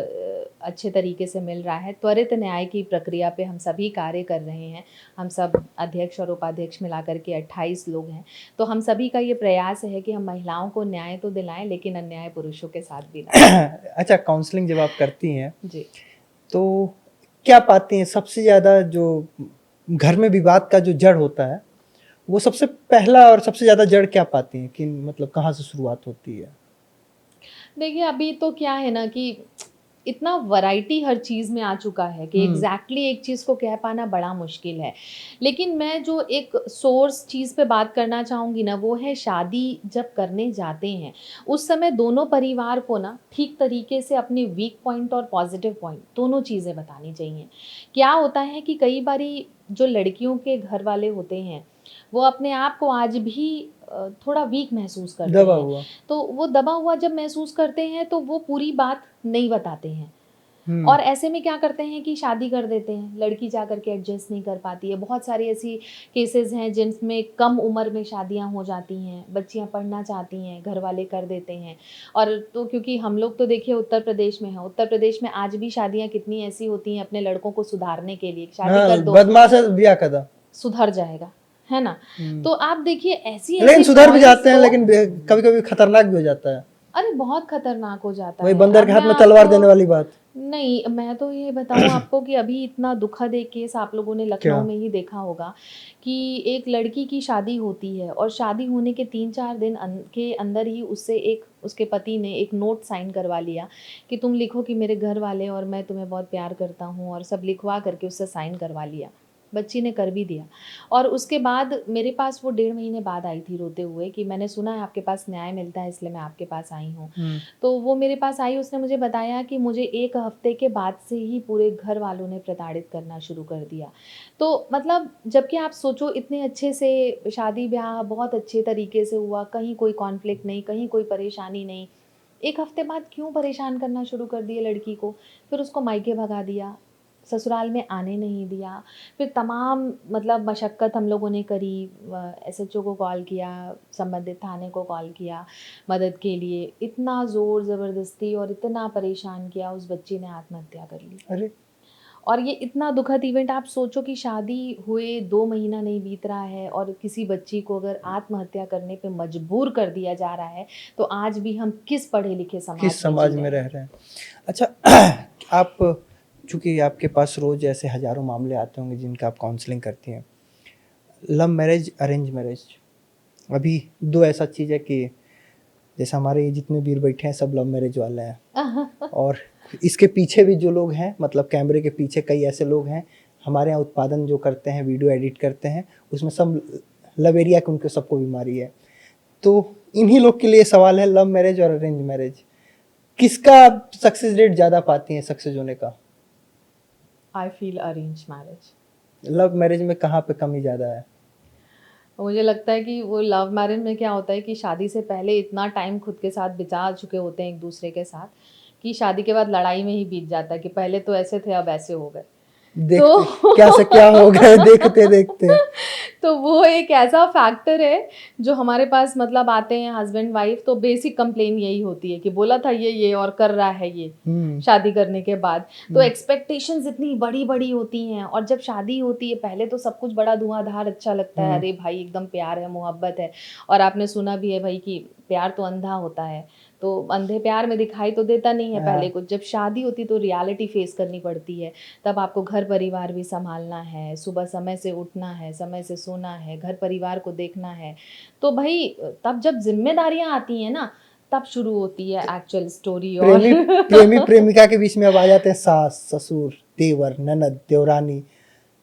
अच्छे तरीके से मिल रहा है। त्वरित न्याय की प्रक्रिया पे हम सभी कार्य कर रहे हैं। हम सब अध्यक्ष और उपाध्यक्ष मिलाकर के 28 लोग हैं। तो हम सभी का ये प्रयास है कि हम महिलाओं को न्याय तो दिलाएं लेकिन अन्याय पुरुषों के साथ भी ना। अच्छा, काउंसलिंग जब आप करती हैं जी, तो क्या पाती हैं सबसे ज़्यादा? जो घर में विवाद का जो जड़ होता है वो सबसे पहला और सबसे ज़्यादा जड़ क्या पाती हैं कि मतलब कहाँ से शुरुआत होती है? देखिए अभी तो क्या है ना कि इतना वैरायटी हर चीज़ में आ चुका है कि एग्जैक्टली एक चीज़ को कह पाना बड़ा मुश्किल है। लेकिन मैं जो एक सोर्स चीज़ पे बात करना चाहूँगी ना, वो है शादी जब करने जाते हैं उस समय दोनों परिवार को ना ठीक तरीके से अपने वीक पॉइंट और पॉजिटिव पॉइंट दोनों चीज़ें बतानी चाहिए। क्या होता है कि कई बारी जो लड़कियों के घर वाले होते हैं वो अपने आप को आज भी थोड़ा वीक महसूस करते दबा हैं। हुआ। तो वो दबा हुआ जब महसूस करते हैं तो वो पूरी बात नहीं बताते हैं और ऐसे में क्या करते हैं कि शादी कर देते हैं। लड़की जा कर के एडजस्ट नहीं कर पाती है। बहुत सारी ऐसी केसेस हैं जिनमें कम उम्र में शादियां हो जाती हैं, बच्चियां पढ़ना चाहती हैं, घर वाले कर देते हैं। और तो क्योंकि हम लोग तो देखिए उत्तर प्रदेश में हैं, उत्तर प्रदेश में आज भी शादियां कितनी ऐसी होती हैं अपने लड़कों को सुधारने के लिए, शादी कर दो बदमाश है ब्याह कदा, सुधर जाएगा, है ना। तो आप देखिए ऐसी लेकिन ऐसी सुधर भी points जाते हैं, को- लेकिन कभी कभी खतरनाक भी हो जाता है। अरे बहुत खतरनाक हो जाता वही है। बंदर अब के हाथ मैं में तलवार आपको- देने वाली बात। नहीं, मैं तो ये बताऊं आपको कि अभी इतना दुखद एक केस आप लोगों ने क्या? लखनऊ में ही देखा होगा कि एक लड़की की शादी होती है और शादी होने के 3-4 दिन के अंदर ही उससे एक उसके पति ने एक नोट साइन करवा लिया कि तुम लिखो कि मेरे घर वाले और मैं तुम्हें बहुत प्यार करता हूँ, और सब लिखवा करके उससे साइन करवा लिया। बच्ची ने कर भी दिया। और उसके बाद मेरे पास वो 1.5 महीने बाद आई थी रोते हुए कि मैंने सुना है आपके पास न्याय मिलता है इसलिए मैं आपके पास आई हूँ। तो वो मेरे पास आई, उसने मुझे बताया कि मुझे 1 हफ्ते के बाद से ही पूरे घर वालों ने प्रताड़ित करना शुरू कर दिया। तो मतलब जबकि आप सोचो इतने अच्छे से शादी ब्याह बहुत अच्छे तरीके से हुआ, कहीं कोई कॉन्फ्लिक्ट नहीं, कहीं कोई परेशानी नहीं, 1 हफ्ते बाद क्यों परेशान करना शुरू कर दिए लड़की को। फिर उसको मायके भगा दिया, ससुराल में आने नहीं दिया। फिर तमाम मतलब मशक्क़त हम लोगों ने करी, एसएचओ को कॉल किया, संबंधित थाने को कॉल किया मदद के लिए। इतना ज़ोर ज़बरदस्ती और इतना परेशान किया, उस बच्ची ने आत्महत्या कर ली। अरे और ये इतना दुखद इवेंट, आप सोचो कि शादी हुए 2 महीना नहीं बीत रहा है और किसी बच्ची को अगर आत्महत्या करने पे मजबूर कर दिया जा रहा है तो आज भी हम किस पढ़े लिखे समाज किस समाज में रह रहे हैं। अच्छा, आप चूंकि आपके पास रोज ऐसे हजारों मामले आते होंगे जिनका आप काउंसलिंग करती हैं, लव मैरिज, अरेंज मैरिज, अभी 2 ऐसा चीज़ है कि जैसे हमारे ये जितने वीर बैठे हैं सब लव मैरिज वाले हैं और इसके पीछे भी जो लोग हैं, मतलब कैमरे के पीछे कई ऐसे लोग हैं हमारे यहाँ उत्पादन जो करते हैं, वीडियो एडिट करते हैं, उसमें सब लवेरिया के उनको सबको बीमारी है। तो इन्हीं लोग के लिए सवाल है, लव मैरिज और अरेंज मैरिज किसका सक्सेस रेट ज़्यादा पाती हैं सक्सेस होने का? I feel arrange marriage. Love marriage में कहाँ पे कमी ज़्यादा है? मुझे लगता है कि वो लव मैरिज में क्या होता है कि शादी से पहले इतना टाइम खुद के साथ बिता चुके होते हैं एक दूसरे के साथ कि शादी के बाद लड़ाई में ही बीत जाता है कि पहले तो ऐसे थे अब ऐसे हो गए। देखते क्या से क्या हो गए देखते देखते। तो वो एक ऐसा फैक्टर है जो हमारे पास मतलब आते हैं हस्बैंड वाइफ, तो बेसिक कंप्लेन यही होती है कि बोला था ये और कर रहा है ये शादी करने के बाद। तो एक्सपेक्टेशंस इतनी बड़ी बड़ी होती हैं और जब शादी होती है पहले तो सब कुछ बड़ा धुआंधार अच्छा लगता है, अरे भाई एकदम प्यार है, मोहब्बत है। और आपने सुना भी है भाई कि प्यार तो अंधा होता है, तो अंधे प्यार में दिखाई तो देता नहीं है पहले कुछ। जब शादी होती तो रियलिटी फेस करनी पड़ती है, तब आपको घर परिवार भी संभालना है, सुबह समय से उठना है, समय से सोना है, घर परिवार को देखना है। तो भाई तब जब जिम्मेदारियां आती हैं ना, तब शुरू होती है एक्चुअल स्टोरी। और प्रेमी प्रेमिका के बीच में अब आ जाते हैं सास, ससुर, देवर, ननद, देवरानी।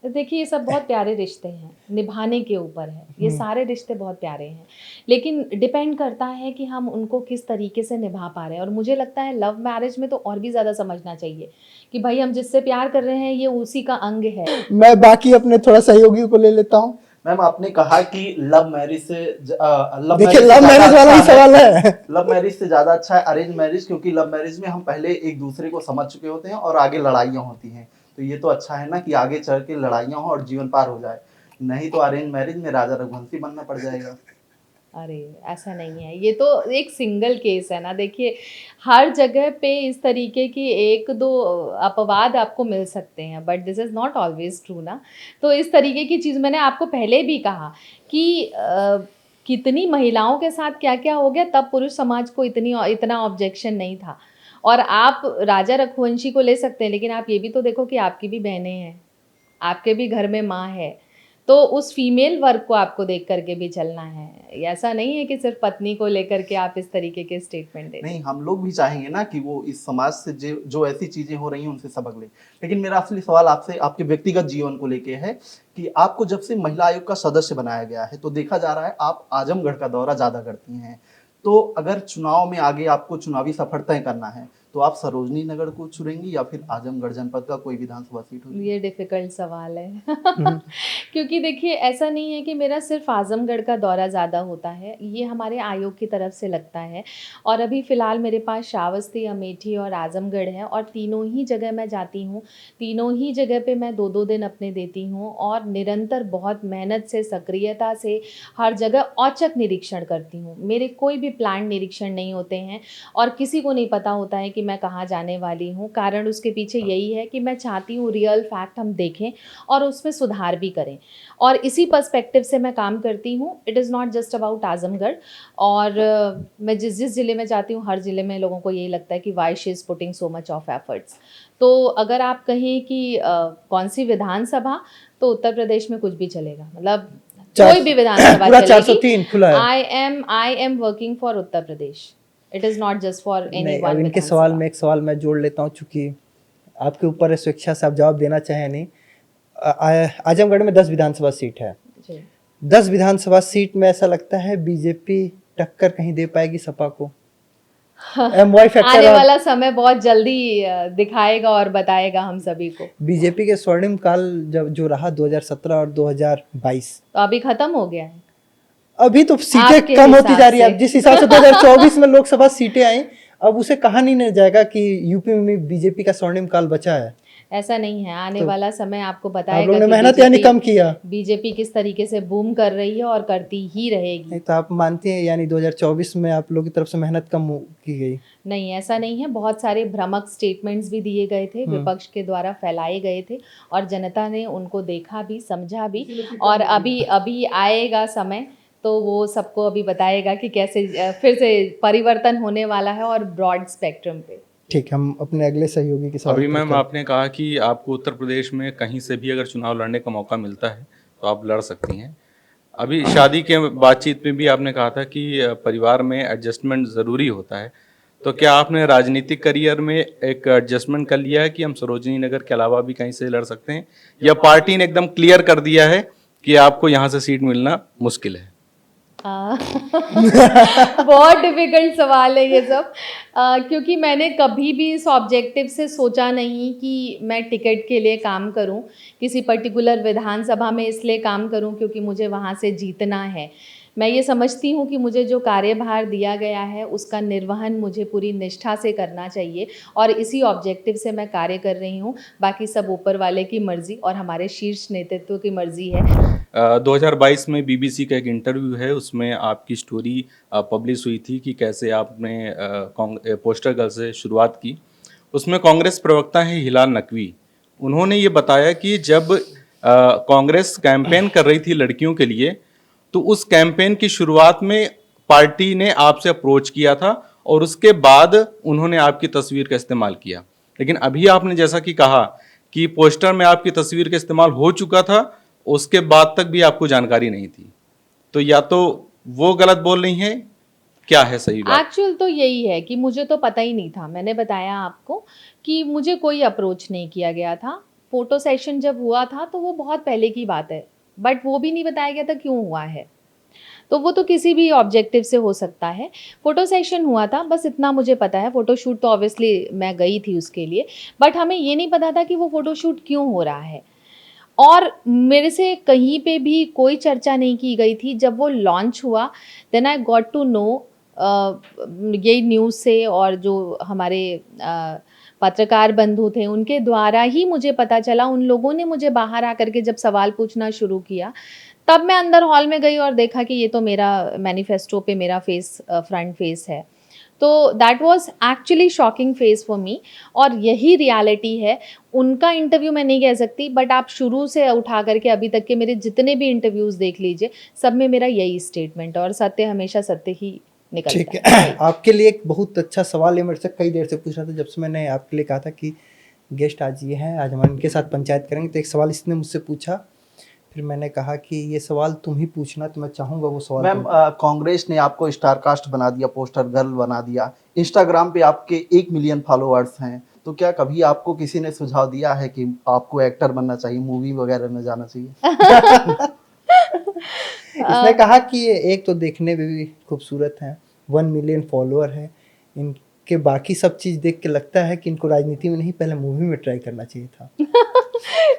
देखिए ये सब बहुत प्यारे रिश्ते हैं, निभाने के ऊपर है, ये सारे रिश्ते बहुत प्यारे हैं, लेकिन डिपेंड करता है कि हम उनको किस तरीके से निभा पा रहे हैं। और मुझे लगता है लव मैरिज में तो और भी ज़्यादा समझना चाहिए कि भाई हम जिससे प्यार कर रहे हैं ये उसी का अंग है। मैं बाकी अपने थोड़ा सहयोगियों को ले लेता हूँ। मैम आपने कहा कि लव मैरिज से देखिए लव मैरिज वाला ही सवाल है। लव मैरिज से ज्यादा अच्छा है अरेंज मैरिज, क्योंकि लव मैरिज में हम पहले एक दूसरे को समझ चुके होते हैं और आगे लड़ाइयाँ होती हैं। तो ये तो अच्छा है ना कि आगे चल के लड़ाइयाँ हो और जीवन पार हो जाए। नहीं तो अरेंज मैरिज में राजा रघुवंशी बनना पड़ जाएगा। अरे ऐसा नहीं है, ये तो एक सिंगल केस है ना। देखिए हर जगह पे इस तरीके की एक दो अपवाद आपको मिल सकते हैं, but this is not always true ना। तो इस तरीके की चीज़ मैंने आपको पहले भी कहा कि कितनी महिलाओं के साथ क्या क्या हो गया, तब पुरुष समाज को इतना ऑब्जेक्शन नहीं था। और आप राजा रघुवंशी को ले सकते हैं, लेकिन आप ये भी तो देखो कि आपकी भी बहनें हैं, आपके भी घर में माँ है, तो उस फीमेल वर्ग को आपको देख करके भी चलना है। ऐसा नहीं है कि सिर्फ पत्नी को लेकर के आप इस तरीके के स्टेटमेंट दें। नहीं, हम लोग भी चाहेंगे ना कि वो इस समाज से जो ऐसी चीजें हो रही हैं उनसे सबक ले। लेकिन मेरा असली सवाल आपसे आपके व्यक्तिगत जीवन को लेके है कि आपको जब से महिला आयोग का सदस्य बनाया गया है तो देखा जा रहा है आप आजमगढ़ का दौरा ज्यादा करती हैं। तो अगर चुनाव में आगे आपको चुनावी सफर तय करना है तो आप सरोजनी नगर को चुनेंगी या फिर आजमगढ़ जनपद का कोई विधानसभा सीट होगी? ये डिफ़िकल्ट सवाल है क्योंकि देखिए ऐसा नहीं है कि मेरा सिर्फ आजमगढ़ का दौरा ज़्यादा होता है, ये हमारे आयोग की तरफ से लगता है। और अभी फ़िलहाल मेरे पास श्रावस्ती, अमेठी और आजमगढ़ है, और तीनों ही जगह मैं जाती हूँ। तीनों ही जगह पे मैं 2-2 दिन अपने देती हूँ और निरंतर बहुत मेहनत से, सक्रियता से हर जगह औचक निरीक्षण करती हूँ। मेरे कोई भी प्लान निरीक्षण नहीं होते हैं और किसी को नहीं पता होता है कि मैं कहाँ जाने वाली हूँ। कारण उसके पीछे यही है कि मैं चाहती हूँ रियल फैक्ट हम देखें और उसमें सुधार भी करें, और इसी पर्सपेक्टिव से मैं काम करती हूँ। It is not just about Azamgarh. और मैं जिस जिस ज़िले में जाती हूँ हर ज़िले में लोगों को यही लगता है कि why she is putting so much of efforts. तो अगर आप कहें कि कौन सी विधानसभा, तो उत्तर प्रदेश में कुछ भी चलेगा, मतलब कोई भी विधानसभा पूरा चलेगी। 403 खुला है। I am working for Uttar Pradesh. It is not just for any नहीं, वन। अब इनके सवाल में एक सवाल मैं जोड़ लेता हूँ, चूंकि आपके ऊपर है, स्वेच्छा से आप जवाब देना चाहें नहीं। आजमगढ़ में 10 विधानसभा सीट है। 10 विधानसभा सीट में ऐसा लगता है बीजेपी टक्कर कहीं दे पाएगी सपा को? MY फैक्टर आने वाला समय बहुत जल्दी दिखाएगा और बताएगा हम सभी को। बीजेपी के स्वर्णिम काल जब जो रहा 2017 और 2022, तो अभी खत्म हो गया है। अभी तो सीटें आपके कम होती हिसाब जा रही है। से। अब जिस हिसाब से 2024 में लोकसभा सीटें आई, अब उसे कहा नहीं जाएगा कि यूपी में बीजेपी का स्वर्णिम काल बचा है। ऐसा नहीं है, आने तो वाला समय आपको आप बताएगा लोगों ने कि मेहनत यानी कम किया। बीजेपी किस तरीके से बूम कर रही है और करती ही रहेगी। नहीं तो आप मानते हैं यानी 2024 में आप लोगों की तरफ से मेहनत कम की गई? नहीं, ऐसा नहीं है। बहुत सारे भ्रामक स्टेटमेंट्स भी दिए गए थे, विपक्ष के द्वारा फैलाए गए थे, और जनता ने उनको देखा भी, समझा भी। और अभी आएगा समय तो वो सबको अभी बताएगा कि कैसे फिर से परिवर्तन होने वाला है, और ब्रॉड स्पेक्ट्रम पे। ठीक, हम अपने अगले सहयोगी के साथ। अभी मैम आपने कहा कि आपको उत्तर प्रदेश में कहीं से भी अगर चुनाव लड़ने का मौका मिलता है तो आप लड़ सकती हैं। अभी शादी के बातचीत में भी आपने कहा था कि परिवार में एडजस्टमेंट ज़रूरी होता है, तो क्या आपने राजनीतिक करियर में एक एडजस्टमेंट कर लिया है कि हम सरोजनी नगर के अलावा भी कहीं से लड़ सकते हैं, या पार्टी ने एकदम क्लियर कर दिया है कि आपको यहाँ से सीट मिलना मुश्किल है? बहुत डिफिकल्ट सवाल है ये सब, क्योंकि मैंने कभी भी इस ऑब्जेक्टिव से सोचा नहीं कि मैं टिकट के लिए काम करूं, किसी पर्टिकुलर विधानसभा में इसलिए काम करूं क्योंकि मुझे वहां से जीतना है। मैं ये समझती हूँ कि मुझे जो कार्यभार दिया गया है उसका निर्वहन मुझे पूरी निष्ठा से करना चाहिए, और इसी ऑब्जेक्टिव से मैं कार्य कर रही हूँ। बाकी सब ऊपर वाले की मर्जी और हमारे शीर्ष नेतृत्व की मर्जी है। 2022 में बीबीसी का एक इंटरव्यू है, उसमें आपकी स्टोरी पब्लिश हुई थी कि कैसे आपने पोस्टर गर्ल से शुरुआत की। उसमें कांग्रेस प्रवक्ता है हिलाल नकवी, उन्होंने ये बताया कि जब कांग्रेस कैंपेन कर रही थी लड़कियों के लिए, तो उस कैंपेन की शुरुआत में पार्टी ने आपसे अप्रोच किया था और उसके बाद उन्होंने आपकी तस्वीर का इस्तेमाल किया। लेकिन अभी आपने जैसा कि कहा कि पोस्टर में आपकी तस्वीर का इस्तेमाल हो चुका था, उसके बाद तक भी आपको जानकारी नहीं थी। तो या तो वो गलत बोल रही हैं, क्या है सही बात? एक्चुअल तो यही है कि मुझे तो पता ही नहीं था। मैंने बताया आपको कि मुझे कोई अप्रोच नहीं किया गया था। फोटो सेशन जब हुआ था तो वो बहुत पहले की बात है, बट वो भी नहीं बताया गया था क्यों हुआ है। तो वो तो किसी भी ऑब्जेक्टिव से हो सकता है। फ़ोटो सेशन हुआ था, बस इतना मुझे पता है। फ़ोटोशूट तो ऑब्वियसली मैं गई थी उसके लिए, बट हमें ये नहीं पता था कि वो फ़ोटोशूट क्यों हो रहा है, और मेरे से कहीं पे भी कोई चर्चा नहीं की गई थी। जब वो लॉन्च हुआ then I got to know, यही न्यूज़ से और जो हमारे पत्रकार बंधु थे, उनके द्वारा ही मुझे पता चला। उन लोगों ने मुझे बाहर आकर के जब सवाल पूछना शुरू किया, तब मैं अंदर हॉल में गई और देखा कि ये तो मेरा मैनिफेस्टो पे मेरा फेस, फ्रंट फेस है। तो that was actually shocking face for me, और यही रियलिटी है। उनका इंटरव्यू मैं नहीं कह सकती, बट आप शुरू से उठा करके अभी तक के मेरे जितने भी इंटरव्यूज़ देख लीजिए, सब में मेरा यही स्टेटमेंट है, और सत्य हमेशा सत्य ही निकलता ठीक है। है। आपके लिए एक बहुत अच्छा सवाल है, मेरे से कई देर से पूछ रहा था, जब से मैंने आपके लिए कहा था कि गेस्ट आज ये हैं, आज हम इनके साथ पंचायत करेंगे, तो एक सवाल इसने मुझसे पूछा, फिर मैंने कहा कि ये सवाल तुम ही पूछना, तो मैं चाहूंगा वो सवाल मैम, कांग्रेस ने आपको स्टार कास्ट बना दिया, पोस्टर गर्ल बना दिया, इंस्टाग्राम पे आपके 1 मिलियन फॉलोअर्स हैं, तो क्या कभी आपको किसी ने सुझाव दिया है कि आपको एक्टर बनना चाहिए, मूवी वगैरह में जाना चाहिए? इसने कहा कि ये एक तो देखने में भी खूबसूरत हैं, 1 मिलियन फॉलोअर है, इनके बाकी सब चीज़ देख के लगता है कि इनको राजनीति में नहीं, पहले मूवी में ट्राई करना चाहिए था।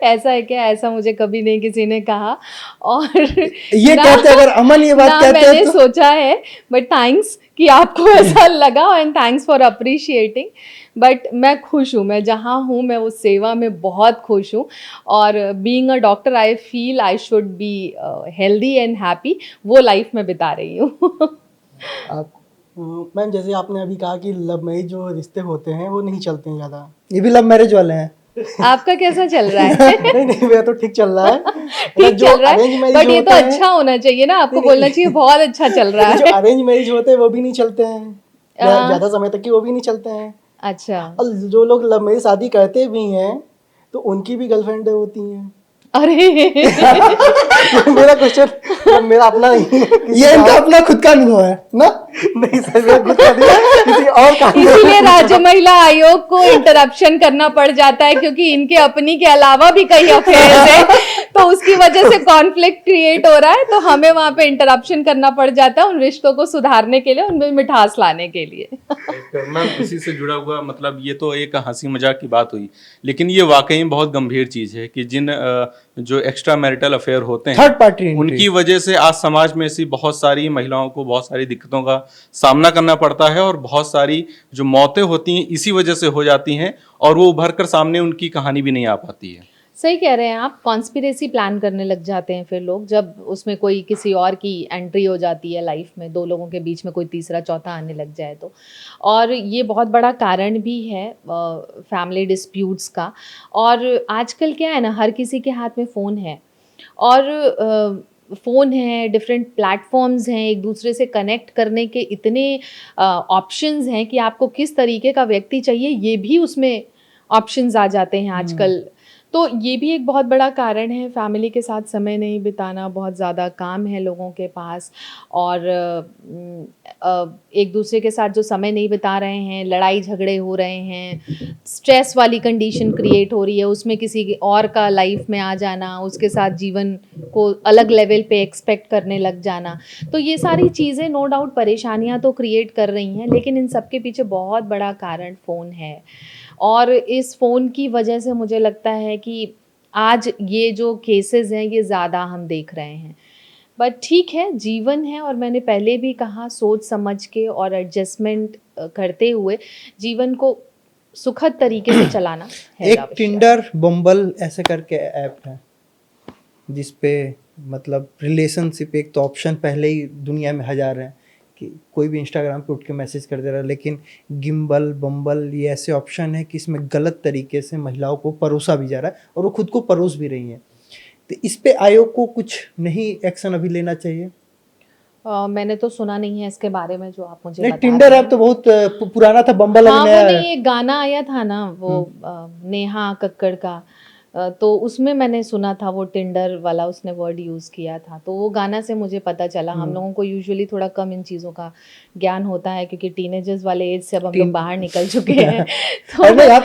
ऐसा है क्या? ऐसा मुझे कभी नहीं किसी ने कहा, और ये कहते अगर अमन ये बात ना कहते मैंने हैं तो सोचा है, बट थैंक्स कि आपको ऐसा लगा, and thanks for appreciating. But मैं खुश हूँ, मैं जहाँ हूँ, मैं उस सेवा में बहुत खुश हूँ, और being a doctor I feel I should be healthy and happy, वो लाइफ में बिता रही हूँ। आप मैम, जैसे आपने अभी कहा कि लव मैरिज जो रिश्ते होते हैं वो नहीं चलते हैं ज़्यादा। ये भी लव मैरिज वाले हैं। आपका कैसा चल रहा है? नहीं नहीं, मेरा तो ठीक चल रहा है। ठीक जो चल रहा arrange है, marriage बट ये तो होते हैं- अच्छा होना चाहिए ना, आपको नहीं, बोलना नहीं। चाहिए बहुत अच्छा चल रहा जो है। अरेंज मैरिज होते हैं वो भी नहीं चलते हैं, ज़्यादा समय तक की वो भी नहीं चलते हैं। अच्छा, और जो लोग लव मैरिज शादी करते भी हैं तो उनकी भी गर्लफ्रेंड होती हैं। अरे मेरा क्वेश्चन मेरा अपना नहीं है, किसी ये इनका और- अपना खुद का अनुभव है ना। नहीं सर, मेरा खुद का नहीं है, किसी और का इसीलिए राज्य महिला आयोग को इंटरप्शन करना पड़ जाता है, क्योंकि इनके अपनी के अलावा भी कई अफेयर्स हैं, तो उसकी वजह से कॉन्फ्लिक्ट क्रिएट हो रहा है, तो हमें वहां पे इंटरप्शन करना पड़ जाता है उन रिश्तों को सुधारने के लिए, उनमें मिठास लाने के लिए। मैम, इसी से जुड़ा हुआ मतलब ये तो एक हंसी मजाक की बात हुई, लेकिन ये वाकई में बहुत गंभीर चीज़ है कि जिन जो एक्स्ट्रा मैरिटल अफेयर होते हैं, थर्ड पार्टी उनकी वजह से आज समाज में ऐसी बहुत सारी महिलाओं को बहुत सारी दिक्कतों का सामना करना पड़ता है, और बहुत सारी जो मौतें होती हैं इसी वजह से हो जाती हैं, और वो उभर कर सामने उनकी कहानी भी नहीं आ पाती है। सही कह रहे हैं आप, कॉन्स्पिरेसी प्लान करने लग जाते हैं फिर लोग, जब उसमें कोई किसी और की एंट्री हो जाती है लाइफ में, दो लोगों के बीच में कोई तीसरा चौथा आने लग जाए तो। और ये बहुत बड़ा कारण भी है फैमिली डिस्प्यूट्स का। और आजकल क्या है ना, हर किसी के हाथ में फ़ोन है, और फ़ोन है, डिफरेंट प्लेटफॉर्म्स हैं, एक दूसरे से कनेक्ट करने के इतने ऑप्शंस हैं कि आपको किस तरीके का व्यक्ति चाहिए ये भी उसमें ऑप्शंस आ जाते हैं आजकल। तो ये भी एक बहुत बड़ा कारण है, फैमिली के साथ समय नहीं बिताना, बहुत ज़्यादा काम है लोगों के पास, और एक दूसरे के साथ जो समय नहीं बिता रहे हैं, लड़ाई झगड़े हो रहे हैं, स्ट्रेस वाली कंडीशन क्रिएट हो रही है, उसमें किसी और का लाइफ में आ जाना, उसके साथ जीवन को अलग लेवल पे एक्सपेक्ट करने लग जाना, तो ये सारी चीज़ें नो डाउट परेशानियां तो क्रिएट कर रही हैं, लेकिन इन सब के पीछे बहुत बड़ा कारण फ़ोन है। और इस फ़ोन की वजह से मुझे लगता है कि आज ये जो केसेस हैं ये ज़्यादा हम देख रहे हैं, बट ठीक है, जीवन है, और मैंने पहले भी कहा, सोच समझ के और एडजस्टमेंट करते हुए जीवन को सुखद तरीके से चलाना है। एक टिंडर, बम्बल ऐसे करके ऐप है जिस पे मतलब रिलेशनशिप एक तो ऑप्शन पहले ही दुनिया में हजार हैं कि कोई भी इंस्टाग्राम पे उठ के मैसेज कर दे रहा है, लेकिन गिम्बल, बम्बल ये ऐसे ऑप्शन है कि इसमें गलत तरीके से महिलाओं को परोसा भी जा रहा है, और वो खुद को परोस भी रही हैं। तो इस पे आयोग को कुछ नहीं एक्शन अभी लेना चाहिए? मैंने तो सुना नहीं है इसके बारे में जो आप मुझे नहीं, बता टिंडर रहे ऐप हैं। तो बहुत पुराना था, बम्बल हाँ, अभी वो नया नहीं, है। एक गाना आया था ना वो नेहा कक्कड़ का, तो उसमें मैंने सुना था वो टिंडर वाला उसने वर्ड यूज़ किया था, तो वो गाना से मुझे पता चला। हम लोगों को यूजुअली थोड़ा कम इन चीज़ों का ज्ञान होता है, क्योंकि टीनेजर्स वाले एज से अब हम लोग बाहर निकल चुके हैं। तो अरे नहीं, आप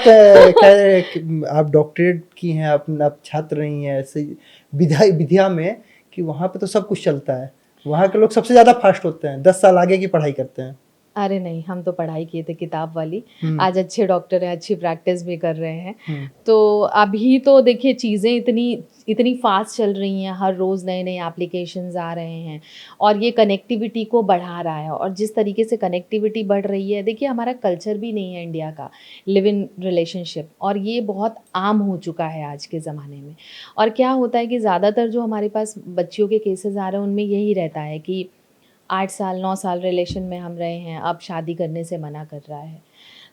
खैर आप डॉक्टरेट की हैं, आप छात्र रही हैं ऐसे विद्या में, कि वहाँ पे तो सब कुछ चलता है, वहाँ के लोग सबसे ज़्यादा फास्ट होते हैं, 10 साल आगे की पढ़ाई करते हैं। अरे नहीं, हम तो पढ़ाई किए थे किताब वाली। हम्म। आज अच्छे डॉक्टर हैं, अच्छी प्रैक्टिस भी कर रहे हैं। हम्म। तो अभी तो देखिए चीज़ें इतनी इतनी फास्ट चल रही हैं, हर रोज़ नए-नए एप्लीकेशंस आ रहे हैं और ये कनेक्टिविटी को बढ़ा रहा है। और जिस तरीके से कनेक्टिविटी बढ़ रही है, देखिए हमारा कल्चर भी नहीं है इंडिया का लिव इन रिलेशनशिप, और ये बहुत आम हो चुका है आज के ज़माने में। और क्या होता है कि ज़्यादातर जो हमारे पास बच्चियों के केसेस आ रहे हैं, उनमें यही रहता है कि 8 साल 9 साल रिलेशन में हम रहे हैं, अब शादी करने से मना कर रहा है।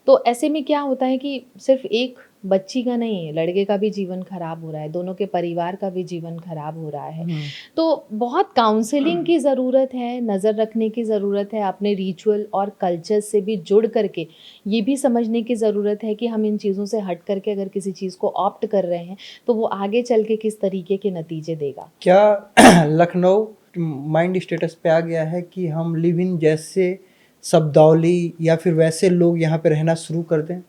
तो ऐसे में क्या होता है कि सिर्फ एक बच्ची का नहीं, लड़के का भी जीवन खराब हो रहा है, दोनों के परिवार का भी जीवन खराब हो रहा है। तो बहुत काउंसलिंग की ज़रूरत है, नज़र रखने की ज़रूरत है, अपने रिचुअल और कल्चर से भी जुड़ करके ये भी समझने की ज़रूरत है कि हम इन चीज़ों से हट करके अगर किसी चीज़ को ऑप्ट कर रहे हैं तो वो आगे चल के किस तरीके के नतीजे देगा। क्या लखनऊ माइंड स्टेटस पे आ गया है कि हम लिव इन जैसे शब्दावली या फिर वैसे लोग यहाँ पे रहना शुरू कर दें?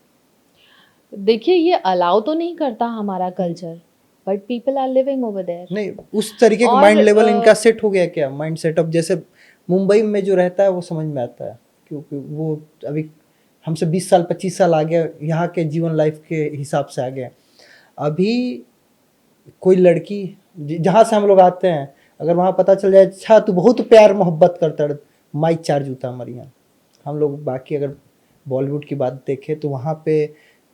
देखिए ये अलाउ तो नहीं करता हमारा culture, but people are living over there. नहीं, उस तरीके का और, माइंड लेवल इनका सेट हो गया क्या? माइंड सेटअप जैसे मुंबई में जो रहता है वो समझ में आता है, क्योंकि वो अभी हमसे 20 साल 25 साल आगे यहाँ के जीवन लाइफ के हिसाब से आ गए। अभी कोई लड़की जहाँ से हम लोग आते हैं, अगर वहाँ पता चल जाए अच्छा तू बहुत प्यार मोहब्बत करता है, माइक चार्ज होता है हमारे यहाँ। हम लोग बाकी अगर बॉलीवुड की बात देखें तो वहाँ पे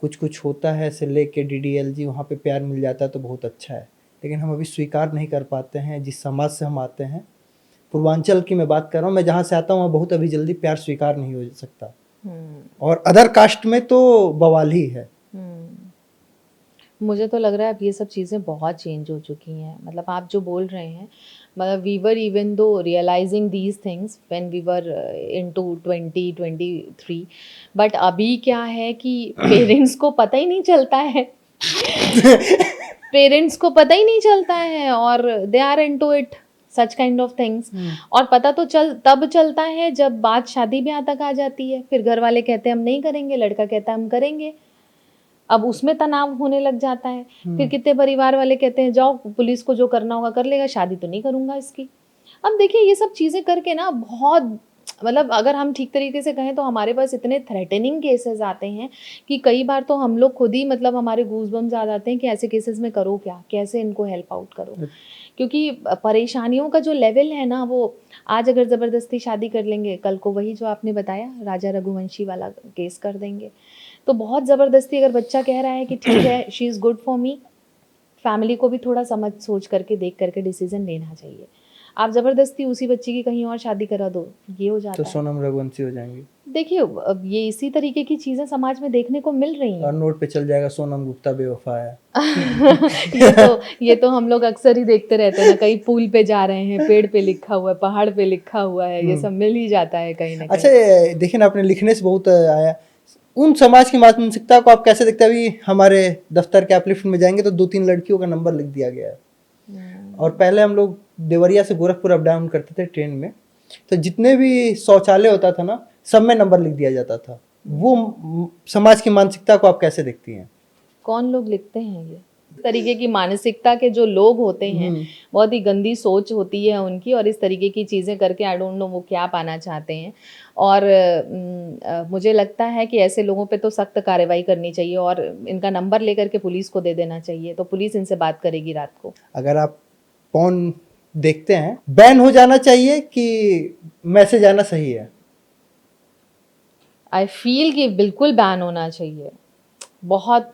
कुछ कुछ होता है, ऐसे लेके DDLG वहाँ पे प्यार मिल जाता है तो बहुत अच्छा है। लेकिन हम अभी स्वीकार नहीं कर पाते हैं जिस समाज से हम आते हैं। पूर्वांचल की मैं बात कर रहा हूँ, मैं जहाँ से आता हूँ वहाँ बहुत अभी जल्दी प्यार स्वीकार नहीं हो सकता, और अदर कास्ट में तो बवाल ही है। मुझे तो लग रहा है अब ये सब चीज़ें बहुत चेंज हो चुकी हैं। मतलब आप जो बोल रहे हैं, मतलब we were even though realising these things when we were into 2023, but अभी क्या है कि पेरेंट्स को पता ही नहीं चलता है पेरेंट्स को पता ही नहीं चलता है और they are into it such kind of things. और पता तो तब चलता है जब बात शादी ब्याह तक आ जाती है, फिर घर वाले कहते हैं हम नहीं करेंगे, लड़का कहता है हम करेंगे। अब उसमें तनाव होने लग जाता है। फिर कितने परिवार वाले कहते हैं जाओ पुलिस को जो करना होगा कर लेगा, शादी तो नहीं करूंगा इसकी। अब देखिए ये सब चीज़ें करके ना बहुत, मतलब अगर हम ठीक तरीके से कहें तो हमारे पास इतने थ्रेटनिंग केसेस आते हैं कि कई बार तो हम लोग खुद ही, मतलब हमारे गूज़बम्स आ जाते हैं कि ऐसे केसेस में करो क्या, कैसे इनको हेल्प आउट करो। क्योंकि परेशानियों का जो लेवल है ना, वो आज अगर ज़बरदस्ती शादी कर लेंगे, कल को वही जो आपने बताया राजा रघुवंशी वाला केस कर देंगे। तो बहुत ज़बरदस्ती अगर बच्चा कह रहा है कि ठीक है she is good for me, family को भी थोड़ा समझ सोच करके देख करके डिसीजन लेना चाहिए। आप ज़बरदस्ती उसी बच्ची की कहीं और शादी करा दो, ये हो जाता तो है। सोनम रघुवंशी हो जाएंगी। देखिए अब ये इसी तरीके की चीज़ें समाज में देखने को मिल रही हैं। और नोट पे चल जाएगा सोनम गुप्ता बेवफा है। ये तो हम लोग अक्सर ही देखते रहते हैं ना, कहीं पुल पे जा रहे हैं, पेड़ पे लिखा हुआ है, पहाड़ पे लिखा हुआ है, ये सब मिल ही जाता है कहीं ना कहीं। अच्छा देखिए ना, आपने लिखने से बहुत आया, उन समाज की मानसिकता को आप कैसे देखते हैं? अभी हमारे दफ्तर के एप्लीकेशन में जाएंगे तो 2-3 लड़कियों का नंबर लिख दिया गया है। और पहले हम लोग देवरिया से गोरखपुर अप डाउन करते थे ट्रेन में, तो जितने भी शौचालय होता था ना, सब में नंबर लिख दिया जाता था। वो समाज की मानसिकता को आप कैसे देखती हैं? कौन लोग लिखते हैं ये? इस तरीके की मानसिकता के जो लोग होते हैं, बहुत ही गंदी सोच होती है उनकी, और इस तरीके की चीज़ें करके आई डोंट नो वो क्या पाना चाहते हैं। और मुझे लगता है कि ऐसे लोगों पे तो सख्त कार्रवाई करनी चाहिए और इनका नंबर लेकर के पुलिस को दे देना चाहिए, तो पुलिस इनसे बात करेगी रात को। अगर आप पॉर्न देखते हैं, बैन हो जाना चाहिए कि मैसेज आना सही है? आई फील कि बिल्कुल बैन होना चाहिए। बहुत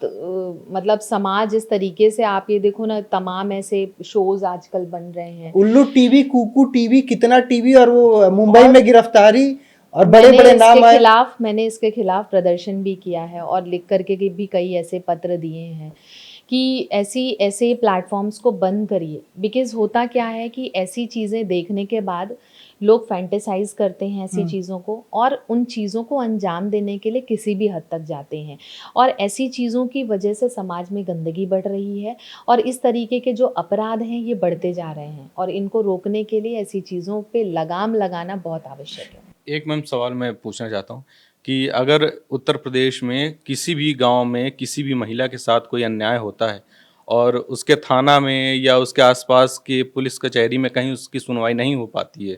मतलब समाज इस तरीके से, आप ये देखो ना, तमाम ऐसे शोज आजकल बन रहे हैं, उल्लू टीवी, कुकू टीवी, कितना टीवी, और वो मुंबई में गिरफ्तारी और बड़े बड़े नाम आए। मैंने इसके खिलाफ प्रदर्शन भी किया है और लिख करके भी कई ऐसे पत्र दिए हैं कि ऐसे प्लेटफॉर्म्स को बंद करिए। बिकॉज होता क्या है कि ऐसी चीज़ें देखने के बाद लोग फैंटेसाइज करते हैं ऐसी चीज़ों को, और उन चीज़ों को अंजाम देने के लिए किसी भी हद तक जाते हैं, और ऐसी चीज़ों की वजह से समाज में गंदगी बढ़ रही है और इस तरीके के जो अपराध हैं ये बढ़ते जा रहे हैं, और इनको रोकने के लिए ऐसी चीज़ों पे लगाम लगाना बहुत आवश्यक है। एक मैम सवाल मैं पूछना चाहता हूँ कि अगर उत्तर प्रदेश में किसी भी गांव में किसी भी महिला के साथ कोई अन्याय होता है और उसके थाना में या उसके आसपास के पुलिस कचहरी में कहीं उसकी सुनवाई नहीं हो पाती है,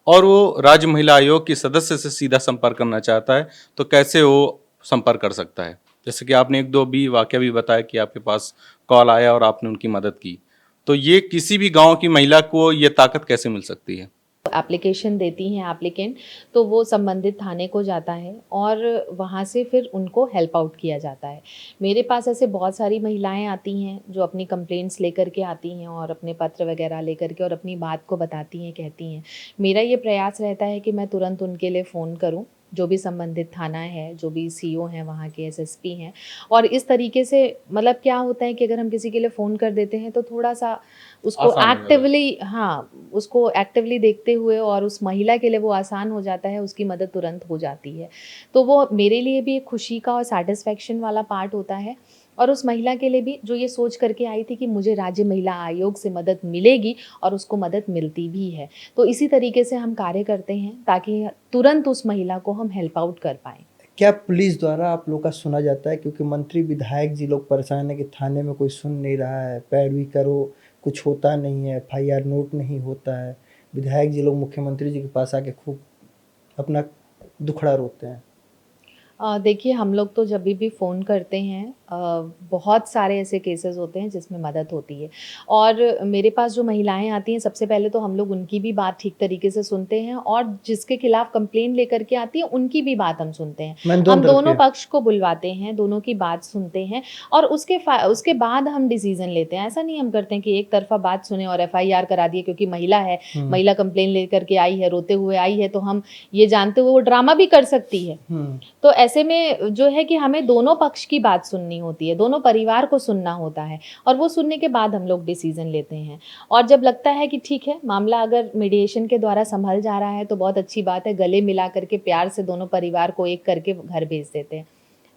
और वो राज्य महिला आयोग की सदस्य से सीधा संपर्क करना चाहता है, तो कैसे वो संपर्क कर सकता है? जैसे कि आपने एक दो भी वाकया भी बताया कि आपके पास कॉल आया और आपने उनकी मदद की, तो ये किसी भी गांव की महिला को ये ताकत कैसे मिल सकती है? एप्लीकेशन देती हैं एप्लीकेंट, तो वो संबंधित थाने को जाता है और वहाँ से फिर उनको हेल्प आउट किया जाता है। मेरे पास ऐसे बहुत सारी महिलाएं आती हैं जो अपनी कंप्लेंट्स लेकर के आती हैं और अपने पत्र वगैरह लेकर के और अपनी बात को बताती हैं, कहती हैं। मेरा ये प्रयास रहता है कि मैं तुरंत उनके लिए फ़ोन करूं, जो भी संबंधित थाना है, जो भी सीओ हैं वहाँ के, एसएसपी हैं। और इस तरीके से मतलब क्या होता है कि अगर हम किसी के लिए फ़ोन कर देते हैं तो थोड़ा सा उसको आसान हो जाता है। एक्टिवली, हाँ, उसको एक्टिवली देखते हुए और उस महिला के लिए वो आसान हो जाता है, उसकी मदद तुरंत हो जाती है। तो वो मेरे लिए भी एक खुशी का और सैटिस्फैक्शन वाला पार्ट होता है, और उस महिला के लिए भी जो ये सोच करके आई थी कि मुझे राज्य महिला आयोग से मदद मिलेगी, और उसको मदद मिलती भी है। तो इसी तरीके से हम कार्य करते हैं ताकि तुरंत उस महिला को हम हेल्प आउट कर पाएँ। क्या पुलिस द्वारा आप लोग का सुना जाता है? क्योंकि मंत्री विधायक जी लोग परेशान है कि थाने में कोई सुन नहीं रहा है, पैरवी करो कुछ होता नहीं है, एफआईआर नोट नहीं होता है। विधायक जी लोग मुख्यमंत्री जी के पास आके खूब अपना दुखड़ा रोते हैं। देखिए, हम लोग तो जब भी फ़ोन करते हैं बहुत सारे ऐसे केसेस होते हैं जिसमें मदद होती है, और मेरे पास जो महिलाएं आती हैं सबसे पहले तो हम लोग उनकी भी बात ठीक तरीके से सुनते हैं, और जिसके खिलाफ कंप्लेन लेकर के आती है उनकी भी बात हम सुनते हैं। हम दोनों पक्ष को बुलवाते हैं, दोनों की बात सुनते हैं, और उसके बाद हम डिसीजन लेते हैं। ऐसा नहीं हम करते हैं कि एक तरफा बात सुने और एफआईआर करा दिए क्योंकि महिला है, महिला कंप्लेन लेकर के आई है, रोते हुए आई है, तो हम ये जानते हुए वो ड्रामा भी कर सकती है। तो ऐसे में जो है कि हमें दोनों पक्ष की बात सुननी होती है, दोनों परिवार को सुनना होता है, और वो सुनने के बाद हम लोग डिसीजन लेते हैं। और जब लगता है कि ठीक है, मामला अगर मीडिएशन के द्वारा संभल जा रहा है तो बहुत अच्छी बात है, गले मिला करके प्यार से दोनों परिवार को एक करके घर भेज देते हैं।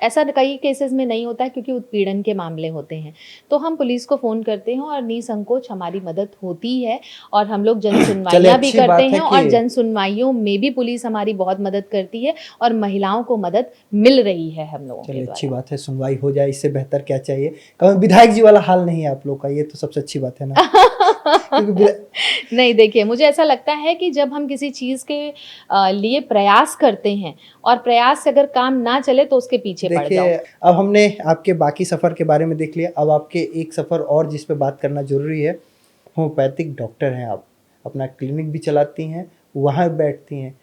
ऐसा कई केसेस में नहीं होता है क्योंकि उत्पीड़न के मामले होते हैं, तो हम पुलिस को फ़ोन करते हैं और निसंकोच हमारी मदद होती है, और हम लोग जन सुनवाइयाँ भी अच्छी बात करते है हैं, और कि- जन सुनवाइयों में भी पुलिस हमारी बहुत मदद करती है, और महिलाओं को मदद मिल रही है हम लोगों के चलिए, अच्छी द्वारा। बात है, सुनवाई हो जाए, इससे बेहतर क्या चाहिए। कभी विधायक जी वाला हाल नहीं है आप लोग का, ये तो सबसे अच्छी बात है ना। क्योंकि नहीं, देखिए, मुझे ऐसा लगता है कि जब हम किसी चीज़ के लिए प्रयास करते हैं और प्रयास से अगर काम ना चले तो उसके पीछे पड़ जाओ। देखिए, अब हमने आपके बाकी सफ़र के बारे में देख लिया, अब आपके एक सफ़र और जिस पे बात करना ज़रूरी है। होम्योपैथिक डॉक्टर हैं आप, अपना क्लिनिक भी चलाती हैं, वहाँ बैठती हैं।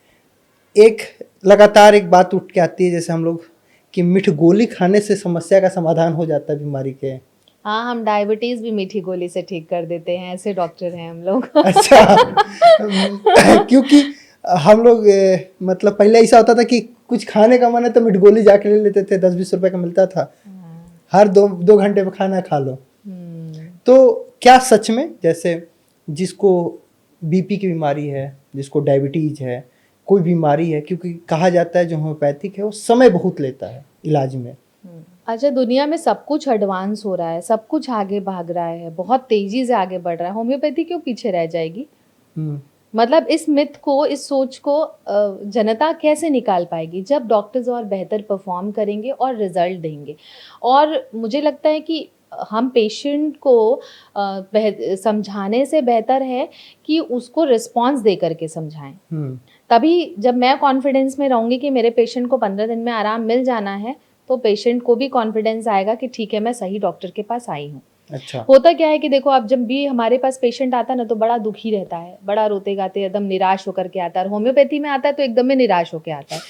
एक लगातार एक बात उठ के आती है, जैसे हम लोग कि मीठ गोली खाने से समस्या का समाधान हो जाता है बीमारी के। हाँ, हम डायबिटीज़ भी मीठी गोली से ठीक कर देते हैं, ऐसे डॉक्टर हैं हम लोग। अच्छा। क्योंकि हम लोग मतलब पहले ऐसा होता था कि कुछ खाने का मन है तो मीठ गोली जाके ले लेते थे, 10-20 रुपए का मिलता था, हर दो घंटे में खाना खा लो। तो क्या सच में, जैसे जिसको बीपी की बीमारी है, जिसको डायबिटीज है, कोई बीमारी है, क्योंकि कहा जाता है जो होम्योपैथिक है वो समय बहुत लेता है इलाज में। अच्छा, दुनिया में सब कुछ एडवांस हो रहा है, सब कुछ आगे भाग रहा है, बहुत तेजी से आगे बढ़ रहा है, होम्योपैथी क्यों पीछे रह जाएगी? मतलब इस मिथ को, इस सोच को जनता कैसे निकाल पाएगी जब डॉक्टर्स और बेहतर परफॉर्म करेंगे और रिजल्ट देंगे। और मुझे लगता है कि हम पेशेंट को समझाने से बेहतर है कि उसको रिस्पॉन्स दे करके समझाएं। तभी जब मैं कॉन्फिडेंस में रहूँगी कि मेरे पेशेंट को 15 दिन में आराम मिल जाना है, तो पेशेंट को भी कॉन्फिडेंस आएगा कि ठीक है, मैं सही डॉक्टर के पास आई हूँ। अच्छा। होता क्या है कि देखो, आप जब भी हमारे पास पेशेंट आता है ना तो बड़ा दुखी रहता है, बड़ा रोते गाते एकदम निराश होकर के आता है, और होम्योपैथी में आता है तो एकदम में निराश होकर आता है।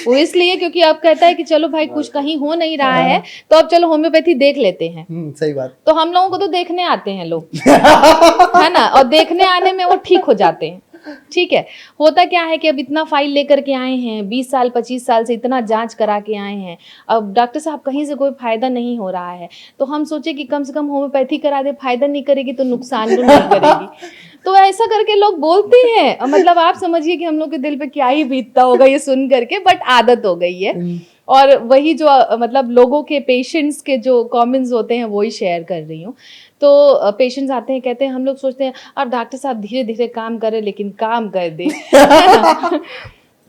वो इसलिए क्योंकि अब कहता है कि चलो भाई, कुछ कहीं हो नहीं रहा है तो अब चलो होम्योपैथी देख लेते हैं। सही बात। तो हम लोगों को तो देखने आते हैं लोग, है ना, और देखने आने में वो ठीक हो जाते हैं। ठीक है, होता क्या है कि अब इतना फाइल लेकर के आए हैं, 20 साल 25 साल से इतना जांच करा के आए हैं, अब डॉक्टर साहब कहीं से कोई फायदा नहीं हो रहा है, तो हम सोचे कि कम से कम होम्योपैथी करा दे, फायदा नहीं करेगी तो नुकसान भी नहीं करेगी। तो ऐसा करके लोग बोलते हैं, मतलब आप समझिए कि हम लोग के दिल पे क्या ही बीतता होगा ये सुन करके, बट आदत हो गई है। और वही जो मतलब लोगों के, पेशेंट्स के जो कमेंट्स होते हैं वही शेयर कर रही हूँ। तो पेशेंट्स आते हैं, कहते हैं, हम लोग सोचते हैं अब डॉक्टर साहब धीरे धीरे काम करें, लेकिन काम कर दे।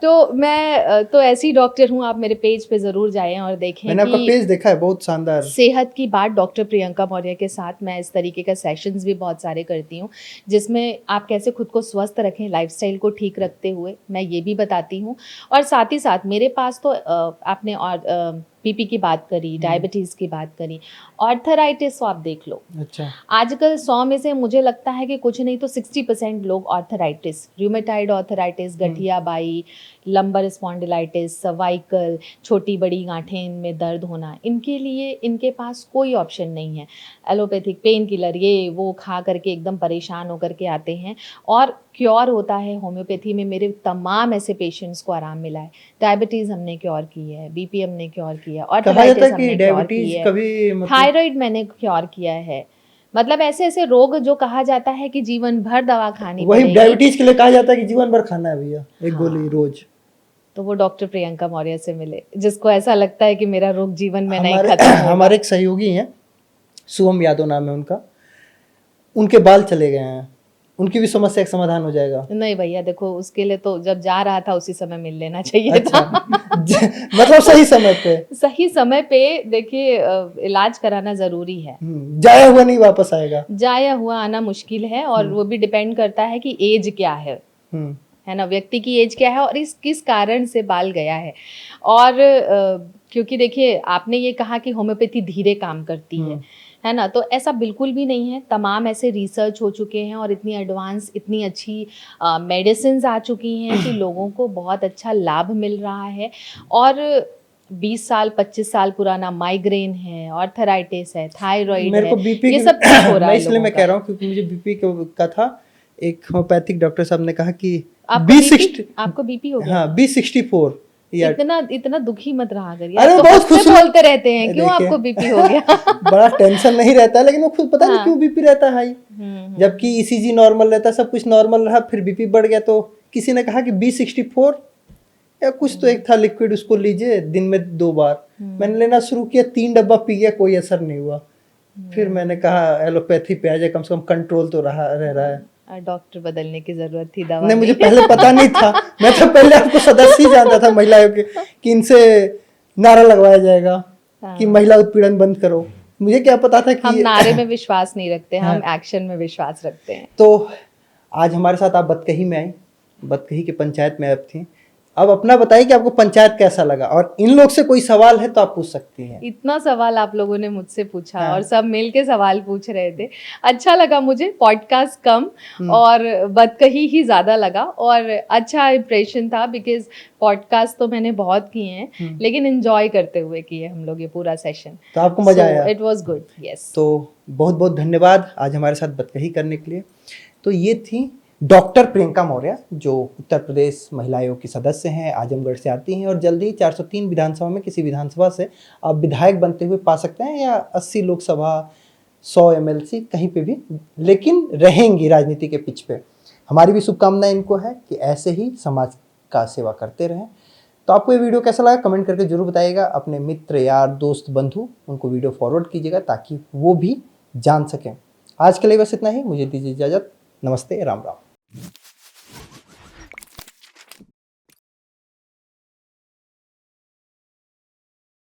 तो मैं तो ऐसी डॉक्टर हूँ, आप मेरे पेज पे ज़रूर जाएं और देखें मैंने आपका कि पेज देखा है, बहुत शानदार। सेहत की बात डॉक्टर प्रियंका मौर्य के साथ मैं इस तरीके का सेशंस भी बहुत सारे करती हूँ, जिसमें आप कैसे खुद को स्वस्थ रखें, लाइफस्टाइल को ठीक रखते हुए मैं ये भी बताती हूँ। और साथ ही साथ मेरे पास तो आपने और बीपी की बात करी, डायबिटीज़ की बात करी, ऑर्थराइटिस तो आप देख लो। अच्छा। आजकल 100 में से मुझे लगता है कि कुछ नहीं तो 60% लोग ऑर्थराइटिस, रूमेटाइड ऑर्थराइटिस, गठिया बाई, लंबर स्पॉन्डिलाइटिस, सर्वाइकल, छोटी बड़ी गांठें में दर्द होना, इनके लिए इनके पास कोई ऑप्शन नहीं है। एलोपैथिक पेन किलर ये वो खा करके एकदम परेशान होकर के आते हैं, और क्योर होता है होम्योपैथी में। मेरे तमाम ऐसे पेशेंट्स को आराम मिला है। डायबिटीज़ हमने क्योर की है, बीपी हमने क्योर किया, कहा जाता ऑर्थराइटिस है कि हमने क्योर की डायबिटीज है, कभी मतलब थायराइड मैंने क्योर किया है। मतलब ऐसे ऐसे रोग जो कहा जाता है कि जीवन भर दवा खानी वही पड़ेगी, डायबिटीज के लिए कहा जाता है कि जीवन भर खाना है भैया, एक हाँ। गोली रोज। तो वो डॉक्टर प्रियंका मौर्य से मिले, जिसको ऐसा लगता है कि मेरा रोग जीवन में नहीं हमारे खत्म होगा। हमारे एक सहयोगी हैं, शुभम यादव नाम है उनका, उनके बाल चले गए हैं, उनकी भी समस्या का समाधान हो जाएगा। नहीं भैया देखो, उसके लिए तो जब जा रहा था उसी समय मिल लेना चाहिए अच्छा था। मतलब सही समय पे। सही समय पे देखिए, इलाज कराना जरूरी है। जाया हुआ नहीं वापस आएगा। जाया हुआ आना मुश्किल है, और वो भी डिपेंड करता है कि एज क्या है ना, व्यक्ति की एज क्या है और इस किस कारण से बाल गया है। और क्योंकि देखिए आपने ये कहा कि होम्योपैथी धीरे काम करती है ना, तो ऐसा बिल्कुल भी नहीं है। तमाम ऐसे रिसर्च हो चुके हैं और इतनी एडवांस, इतनी अच्छी मेडिसिन्स आ चुकी हैं कि लोगों को बहुत अच्छा लाभ मिल रहा है। और 20 साल 25 साल पुराना माइग्रेन है, ऑर्थराइटिस है, थायराइड मेरे है, को बीपी ये सब ठीक हो रहा मैं है इसलिए मैं लोगों कह का। रहा हूँ क्योंकि मुझे बीपी का था, एक होम्योपैथिक डॉक्टर साहब ने कहा कि आपको B60 आपको बीपी हो गया? हाँ B64 या इतना दुखी मत रहा करिए। अरे आप तो बहुत खुद खुश से हूँ। बोलते रहते हैं, क्यों देखिए, आपको बीपी हो गया? बड़ा टेंशन नहीं रहता है, लेकिन वो खुद पता नहीं हाँ। क्यों बीपी रहता है हाई। जबकि ईसीजी नॉर्मल रहता है, सब कुछ नॉर्मल रहा, फिर बीपी बढ़ गया। तो किसी ने कहा कि B64 या कुछ तो एक था लिक्विड, उसको लीजिए दिन में 2 बार। मैंने लेना शुरू किया, 3 डब्बा पी गया, कोई असर नहीं हुआ। फिर मैंने कहा एलोपैथी पे आ जाए, कम से कम कंट्रोल तो रह रहा है। डॉक्टर बदलने की जरूरत थी, दवा नहीं, मुझे नहीं। पहले पता नहीं था। मैं तो पहले आपको सदस्य ही जानता था महिलाओं के, कि इनसे नारा लगवाया जाएगा कि महिला उत्पीड़न बंद करो। मुझे क्या पता था कि हम नारे में विश्वास नहीं रखते, हम एक्शन में विश्वास रखते हैं। तो आज हमारे साथ आप बतकही में आई, बतकही के पंचायत में आप थी। अब अपना बताइए कि आपको पंचायत कैसा लगा, और इन लोग से कोई सवाल है तो आप पूछ सकती हैं। इतना सवाल आप लोगों ने मुझसे पूछा और सब मिलके सवाल पूछ रहे थे। अच्छा लगा मुझे, पॉडकास्ट कम और बतकही ही ज़्यादा लगा, और अच्छा इम्प्रेशन था, बिकॉज पॉडकास्ट तो मैंने बहुत किए हैं, लेकिन एंजॉय करते हुए किए हम लोग ये पूरा सेशन। तो आपको मजा आया? It was good, yes. तो बहुत बहुत धन्यवाद आज हमारे साथ बतकही करने के लिए। तो ये थी डॉक्टर प्रियंका मौर्य, जो उत्तर प्रदेश महिला आयोग की सदस्य हैं, आजमगढ़ से आती हैं, और जल्दी ही 403 विधानसभा में किसी विधानसभा से आप विधायक बनते हुए पा सकते हैं, या 80 लोकसभा, 100 MLC कहीं पे भी, लेकिन रहेंगी राजनीति के पिच पे। हमारी भी शुभकामनाएं इनको है कि ऐसे ही समाज का सेवा करते रहें। तो आपको ये वीडियो कैसा लगा कमेंट करके जरूर बताइएगा। अपने मित्र, यार, दोस्त, बंधु, उनको वीडियो फॉरवर्ड कीजिएगा ताकि वो भी जान सकें। आज के लिए बस इतना ही, मुझे दीजिए इजाज़त। नमस्ते, राम राम।